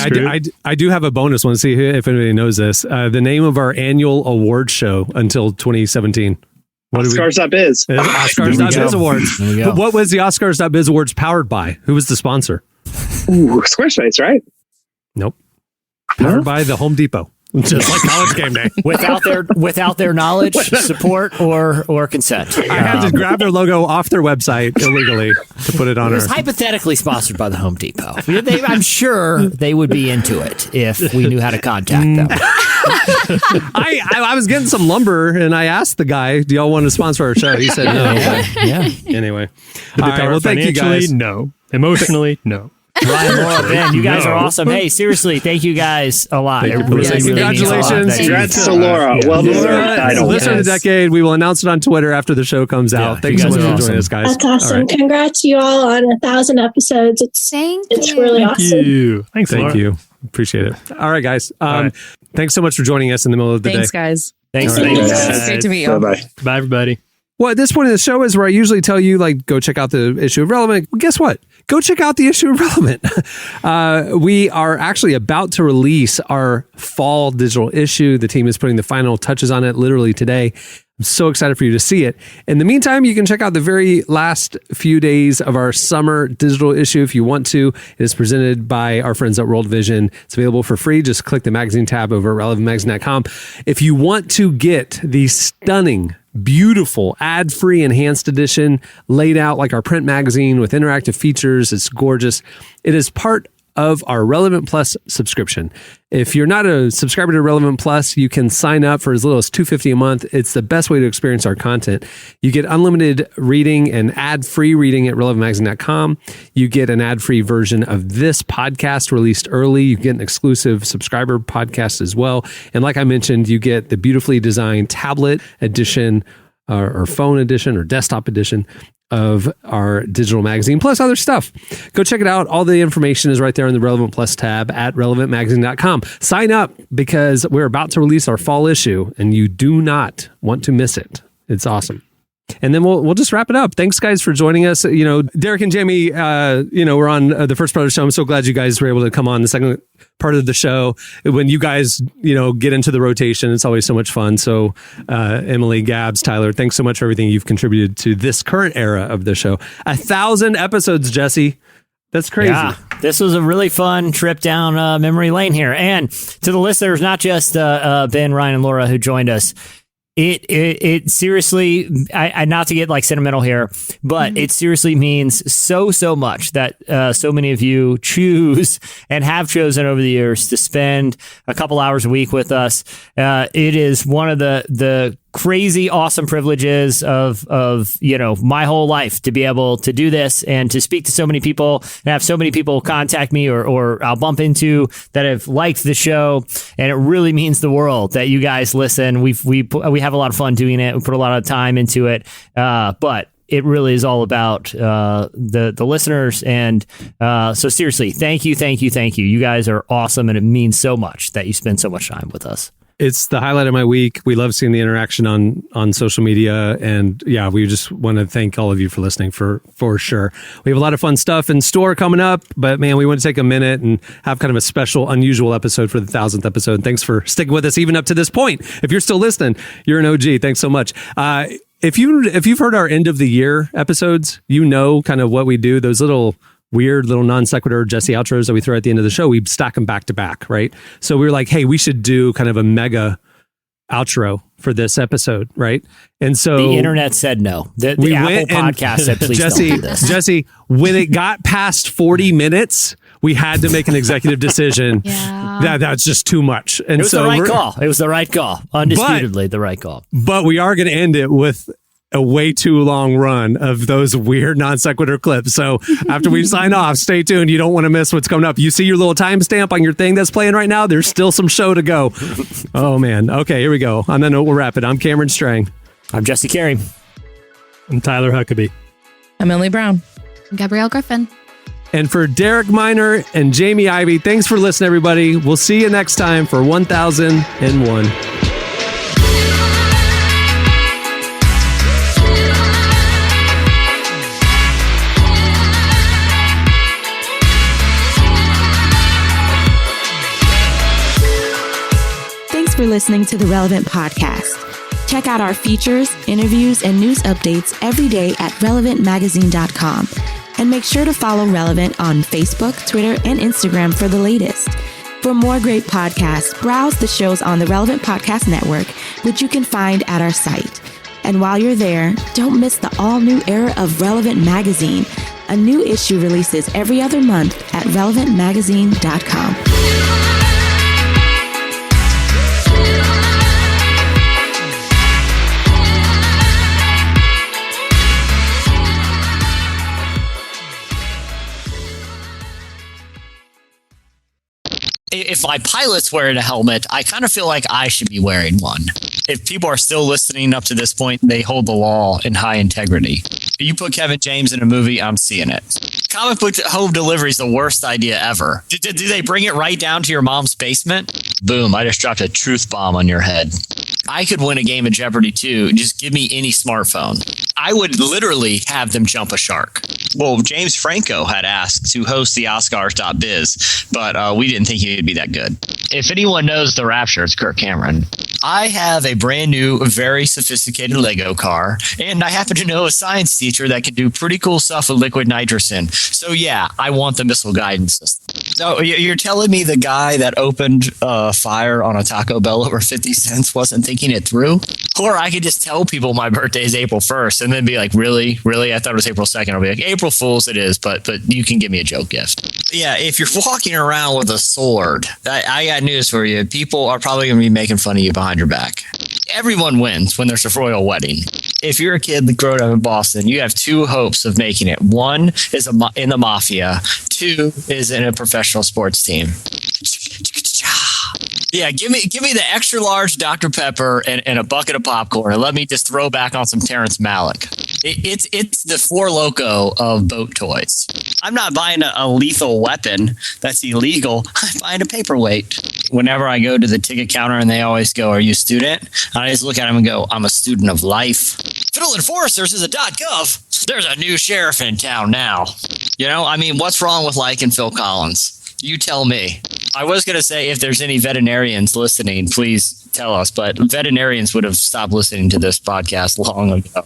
I do have a bonus one. See if anybody knows this. The name of our annual award show until 2017. Oscars.biz. Oscars.biz Awards. But what was the Oscars.biz Awards powered by? Who was the sponsor? Ooh, Squarespace, right? Nope. Powered by the Home Depot. just like College Game Day. without their knowledge, support, or consent. I had to grab their logo off their website illegally to put it on. It was hypothetically sponsored by the Home Depot. I'm sure they would be into it if we knew how to contact them. I was getting some lumber, and I asked the guy, "Do y'all want to sponsor our show?" He said no. Yeah. Anyway, All right, well, thank you guys. No. Emotionally, no. Ryan, Laura, Ben, you guys are awesome. Hey, seriously, thank you guys a lot. Thank you for listening. Congratulations. Congrats to Laura. Well deserved title. Listener of the decade. We will announce it on Twitter after the show comes out. Thanks so much for joining us, guys. That's awesome. Right. Congrats you all on 1,000 episodes. It's really awesome. Thank you. Thanks, Thank Laura. you. Appreciate it. All right, guys. Thanks so much for joining us in the middle of the day. Thanks, guys. Thanks. It's great to meet you. Bye-bye. Bye, everybody. Well, at this point in the show is where I usually tell you, like, go check out the issue of Relevant. Well, guess what? Go check out the issue of Relevant. We are actually about to release our fall digital issue. The team is putting the final touches on it literally today. I'm so excited for you to see it. In the meantime, you can check out the very last few days of our summer digital issue if you want to. It is presented by our friends at World Vision. It's available for free. Just click the magazine tab over at relevantmagazine.com. If you want to get the stunning, beautiful, ad-free enhanced edition laid out like our print magazine with interactive features, it's gorgeous. It is part of our Relevant Plus subscription. If you're not a subscriber to Relevant Plus, you can sign up for as little as $2.50 a month. It's the best way to experience our content. You get unlimited reading and ad-free reading at relevantmagazine.com. You get an ad-free version of this podcast released early. You get an exclusive subscriber podcast as well. And like I mentioned, you get the beautifully designed tablet edition or phone edition or desktop edition of our digital magazine, plus other stuff. Go check it out. All the information is right there in the Relevant Plus tab at relevantmagazine.com. Sign up because we're about to release our fall issue and you do not want to miss it. It's awesome. And then we'll just wrap it up. Thanks, guys, for joining us. You know, Derek and Jamie, we're on the first part of the show. I'm so glad you guys were able to come on the second part of the show. When you guys, get into the rotation, it's always so much fun. So Emily, Gabs, Tyler, thanks so much for everything you've contributed to this current era of the show. 1,000 episodes, Jesse. That's crazy. Yeah, this was a really fun trip down memory lane here. And to the listeners, not just Ben, Ryan, and Laura who joined us, It seriously, I not to get like sentimental here, but it seriously means so much that so many of you choose and have chosen over the years to spend a couple hours a week with us. It is one of the crazy awesome privileges of my whole life to be able to do this and to speak to so many people and have so many people contact me or I'll bump into that have liked the show, and it really means the world that you guys listen. We have a lot of fun doing it. We put a lot of time into it, but it really is all about the listeners. And so seriously, thank you. You guys are awesome, and it means so much that you spend so much time with us. It's the highlight of my week. We love seeing the interaction on social media. And yeah, we just want to thank all of you for listening for sure. We have a lot of fun stuff in store coming up, but man, we want to take a minute and have kind of a special, unusual episode for the 1,000th episode. Thanks for sticking with us even up to this point. If you're still listening, you're an OG. Thanks so much. If you've heard our end of the year episodes, you know kind of what we do. Those weird little non sequitur Jesse outros that we throw at the end of the show, we stack them back to back, right? So we were like, hey, we should do kind of a mega outro for this episode, right? And so the internet said no. The Apple podcast said, please don't do this. Jesse, when it got past 40 minutes, we had to make an executive decision. That's just too much. And it was the right call. It was the right call. Undisputedly the right call. But we are going to end it with a way too long run of those weird non sequitur clips. So after we sign off, stay tuned. You don't want to miss what's coming up. You see your little timestamp on your thing that's playing right now. There's still some show to go. Oh man. Okay, here we go. On that note, we'll wrap it. I'm Cameron Strang. I'm Jesse Carey. I'm Tyler Huckabee. I'm Emily Brown. I'm Gabrielle Griffin. And for Derek Miner and Jamie Ivey, thanks for listening, everybody. We'll see you next time for 1001. For listening to the Relevant Podcast. Check out our features, interviews, and news updates every day at relevantmagazine.com. And make sure to follow Relevant on Facebook, Twitter, and Instagram for the latest. For more great podcasts, browse the shows on the Relevant Podcast Network, which you can find at our site. And while you're there, don't miss the all-new era of Relevant Magazine. A new issue releases every other month at relevantmagazine.com. If my pilot's wearing a helmet, I kind of feel like I should be wearing one. If people are still listening up to this point, they hold the law in high integrity. If you put Kevin James in a movie, I'm seeing it. Comic book home delivery is the worst idea ever. Do they bring it right down to your mom's basement? Boom, I just dropped a truth bomb on your head. I could win a game of Jeopardy too. Just give me any smartphone. I would literally have them jump a shark. Well, James Franco had asked to host the Oscars.biz, but we didn't think he'd be that good. If anyone knows The Rapture, it's Kirk Cameron. I have a brand new, very sophisticated Lego car, and I happen to know a science teacher that can do pretty cool stuff with liquid nitrogen. So yeah, I want the missile guidance system. So you're telling me the guy that opened fire on a Taco Bell over 50 cents wasn't thinking it through? Or I could just tell people my birthday is April 1st and then be like, really? I thought it was April 2nd. I'll be like, April Fool's it is, but you can give me a joke gift. Yeah, if you're walking around with a sword, I got news for you. People are probably going to be making fun of you behind your back. Everyone wins when there's a royal wedding. If you're a kid that grew up in Boston, you have two hopes of making it. One is in the mafia. Two is in a professional sports team. Yeah, give me the extra large Dr. Pepper and a bucket of popcorn, and let me just throw back on some Terrence Malick. It's the Four Loko of boat toys. I'm not buying a lethal weapon that's illegal. I'm buying a paperweight. Whenever I go to the ticket counter and they always go, "Are you a student?" I just look at them and go, "I'm a student of life." Fiddle Enforcers is a .gov. There's a new sheriff in town now. You know, I mean, what's wrong with liking Phil Collins? You tell me. I was going to say, if there's any veterinarians listening, please tell us. But veterinarians would have stopped listening to this podcast long ago.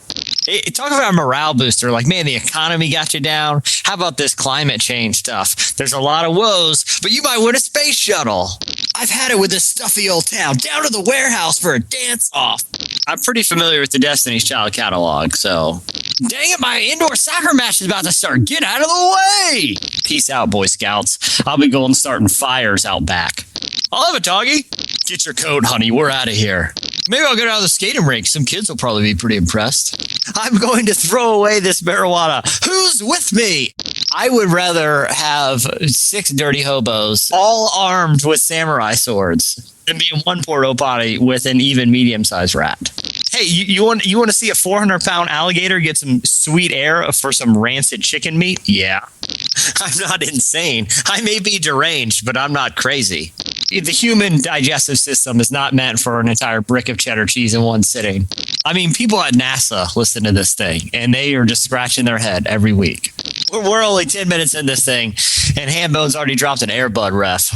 Talk about a morale booster. Like, man, the economy got you down. How about this climate change stuff? There's a lot of woes, but you might win a space shuttle. I've had it with this stuffy old town. Down to the warehouse for a dance-off. I'm pretty familiar with the Destiny's Child catalog, so... Dang it, my indoor soccer match is about to start. Get out of the way! Peace out, Boy Scouts. I'll be going starting fires out back. I'll have a doggy. Get your coat, honey. We're out of here. Maybe I'll go down to the skating rink. Some kids will probably be pretty impressed. I'm going to throw away this marijuana. Who's with me? I would rather have 6 dirty hobos, all armed with samurai swords, than be in one porta potty with an even medium-sized rat. Hey, you want to see a 400-pound alligator get some sweet air for some rancid chicken meat? Yeah. I'm not insane. I may be deranged, but I'm not crazy. The human digestive system is not meant for an entire brick of cheddar cheese in one sitting. I mean, people at NASA listen to this thing, and they are just scratching their head every week. We're only 10 minutes in this thing, and Hambone's already dropped an Airbud ref.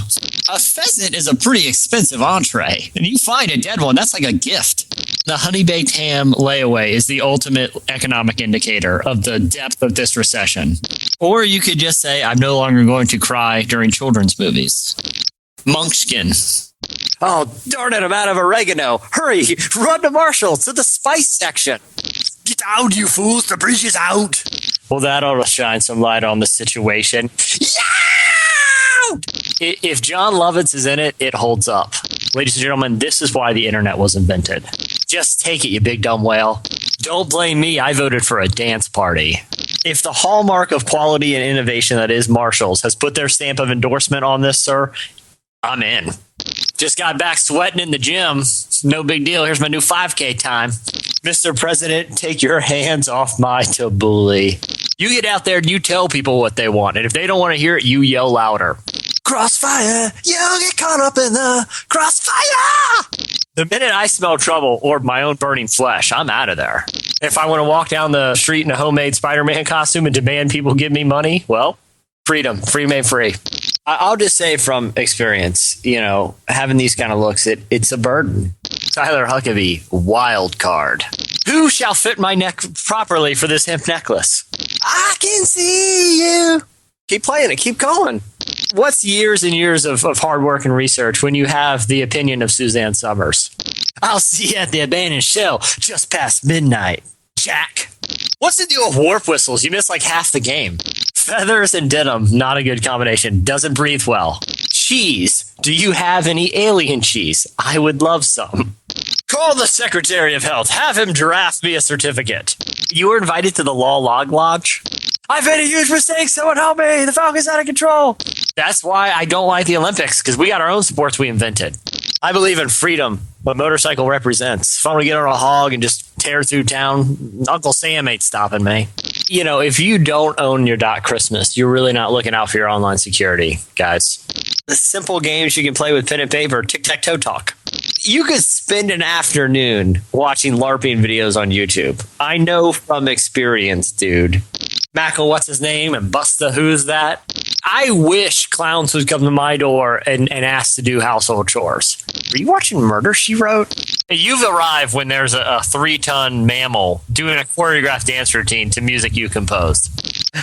A pheasant is a pretty expensive entree, and you find a dead one, that's like a gift. The honey-baked ham layaway is the ultimate economic indicator of the depth of this recession. Or you could just say, I'm no longer going to cry during children's movies. Monkskin. Oh, darn it, I'm out of oregano. Hurry, run to Marshall, to the spice section. Get out, you fools, the bridge is out. Well, that ought to shine some light on the situation. Yeah! If John Lovitz is in it, it holds up. Ladies and gentlemen, this is why the internet was invented. Just take it, you big dumb whale. Don't blame me, I voted for a dance party. If the hallmark of quality and innovation that is Marshall's has put their stamp of endorsement on this, sir, I'm in. Just got back sweating in the gym. No big deal. Here's my new 5K time. Mr. President, take your hands off my tabbouleh. You get out there and you tell people what they want. And if they don't want to hear it, you yell louder. Crossfire, you'll get caught up in the crossfire. The minute I smell trouble or my own burning flesh, I'm out of there. If I want to walk down the street in a homemade Spider-Man costume and demand people give me money, well, freedom, free made free. I'll just say from experience, you know, having these kind of looks, it's a burden. Tyler Huckabee, wild card. Who shall fit my neck properly for this hemp necklace? I can see you. Keep playing it. Keep going. What's years and years of hard work and research when you have the opinion of Suzanne Summers? I'll see you at the abandoned shell just past midnight. Jack. What's the deal with warp whistles? You miss like half the game. Feathers and denim, not a good combination. Doesn't breathe well. Cheese. Do you have any alien cheese? I would love some. Call the Secretary of Health. Have him draft me a certificate. You were invited to the Law Log Lodge? I've made a huge mistake. Someone help me. The Falcon's out of control. That's why I don't like the Olympics, because we got our own sports we invented. I believe in freedom, what motorcycle represents. If I want to get on a hog and just tear through town, Uncle Sam ain't stopping me. You know, if you don't own your .Christmas, you're really not looking out for your online security, guys. The simple games you can play with pen and paper, tic-tac-toe talk. You could spend an afternoon watching LARPing videos on YouTube. I know from experience, dude. Mackle, what's his name? And Busta, who's that? I wish clowns would come to my door and ask to do household chores. Are you watching Murder, She Wrote? You've arrived when there's a 3-ton mammal doing a choreographed dance routine to music you composed.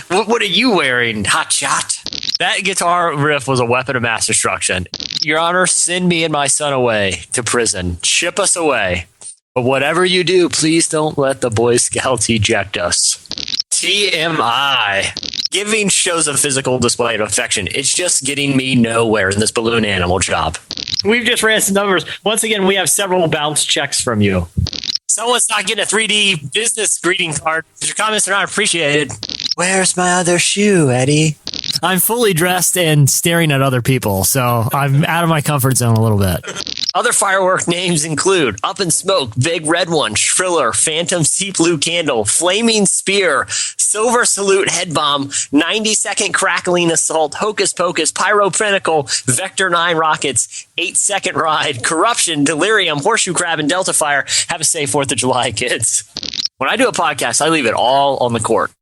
What are you wearing, hot shot? That guitar riff was a weapon of mass destruction. Your Honor, send me and my son away to prison. Ship us away. But whatever you do, please don't let the Boy Scouts eject us. TMI. Giving shows a physical display of affection. It's just getting me nowhere in this balloon animal job. We've just ran some numbers. Once again, we have several bounce checks from you. Someone's not getting a 3D business greeting card. Your comments are not appreciated. Where's my other shoe, Eddie? I'm fully dressed and staring at other people, so I'm out of my comfort zone a little bit. Other firework names include Up in Smoke, Big Red One, Shriller, Phantom Sea Blue Candle, Flaming Spear, Silver Salute Head Bomb, 90-second Crackling Assault, Hocus Pocus, Pyrophrenical, Vector 9 Rockets, 8-second Ride, Corruption, Delirium, Horseshoe Crab, and Delta Fire. Have a safe 4th of July, kids. When I do a podcast, I leave it all on the court.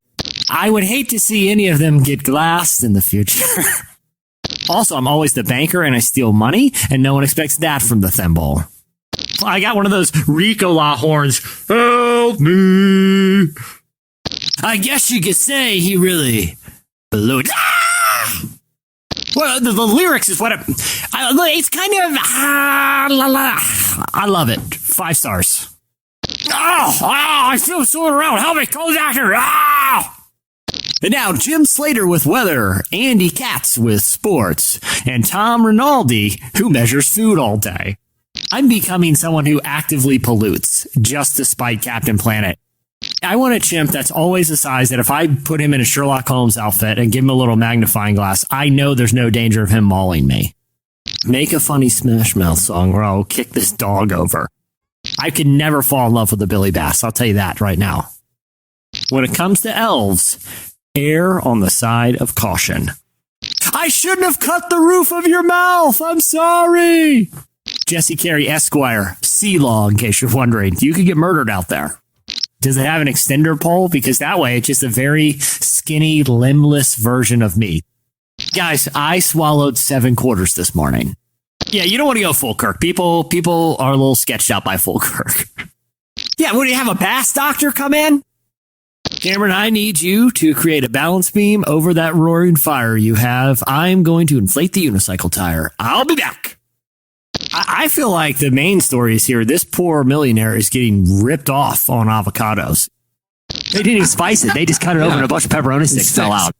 I would hate to see any of them get glassed in the future. Also, I'm always the banker and I steal money, and no one expects that from the thimble. I got one of those Ricola horns. Help me. I guess you could say he really blew it. Ah! Well, the lyrics is what it's kind of... I love it. 5 stars. I feel so around. Help me, cold doctor. And now Jim Slater with weather, Andy Katz with sports, and Tom Rinaldi, who measures food all day. I'm becoming someone who actively pollutes, just to spite Captain Planet. I want a chimp that's always the size that if I put him in a Sherlock Holmes outfit and give him a little magnifying glass, I know there's no danger of him mauling me. Make a funny Smash Mouth song or I'll kick this dog over. I could never fall in love with a Billy Bass, I'll tell you that right now. When it comes to elves, err on the side of caution. I shouldn't have cut the roof of your mouth. I'm sorry. Jesse Carey Esquire, C-Law, in case you're wondering. You could get murdered out there. Does it have an extender pole? Because that way it's just a very skinny, limbless version of me. Guys, I swallowed 7 quarters this morning. Yeah, you don't want to go full Kirk. People are a little sketched out by full Kirk. Yeah, what do you have, a bass doctor come in? Cameron, I need you to create a balance beam over that roaring fire you have. I'm going to inflate the unicycle tire. I'll be back. I feel like the main story is here. This poor millionaire is getting ripped off on avocados. They didn't even spice it. They just cut it over and a bunch of pepperoni sticks fell out.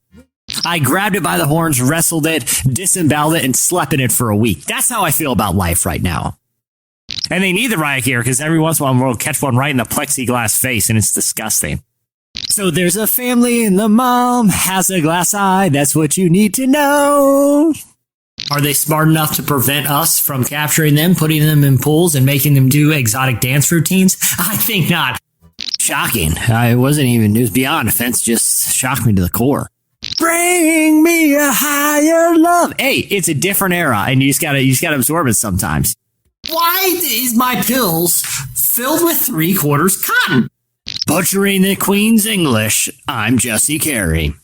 I grabbed it by the horns, wrestled it, disemboweled it, and slept in it for a week. That's how I feel about life right now. And they need the riot gear because every once in a while we'll catch one right in the plexiglass face, and it's disgusting. So there's a family and the mom has a glass eye. That's what you need to know. Are they smart enough to prevent us from capturing them, putting them in pools, and making them do exotic dance routines? I think not. Shocking. It wasn't even news beyond offense, just shocked me to the core. Bring me a higher love. Hey, it's a different era, and you just gotta absorb it sometimes. Why is my pills filled with 3/4 cotton? Butchering the Queen's English, I'm Jesse Carey.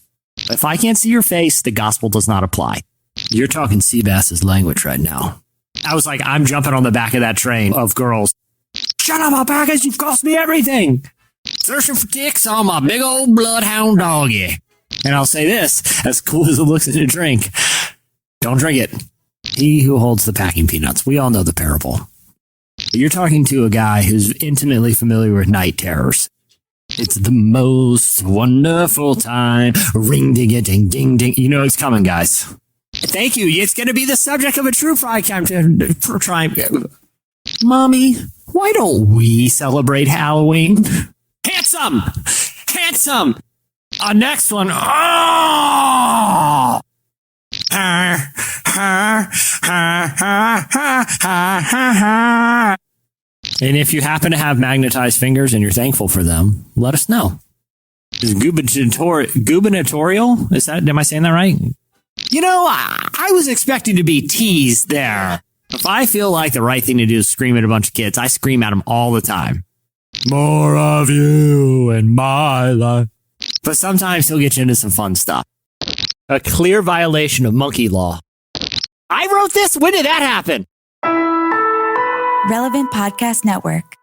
If I can't see your face, the gospel does not apply. You're talking Seabass's language right now. I was like, I'm jumping on the back of that train of girls. Shut up, alpacas, you've cost me everything. Searching for dicks on my big old bloodhound doggy. And I'll say this, as cool as it looks in a drink, Don't drink it. He who holds the packing peanuts. We all know the parable. You're talking to a guy who's intimately familiar with night terrors. It's the most wonderful time. Ring ding a ding ding ding. You know it's coming, guys. Thank you. It's going to be the subject of a true crime. Mommy, why don't we celebrate Halloween? Handsome! Next one. Oh! And if you happen to have magnetized fingers and you're thankful for them, let us know. Is gubernatorial? Am I saying that right? You know, I was expecting to be teased there. If I feel like the right thing to do is scream at a bunch of kids, I scream at them all the time. More of you in my life. But sometimes he'll get you into some fun stuff. A clear violation of monkey law. I wrote this? When did that happen? Relevant Podcast Network.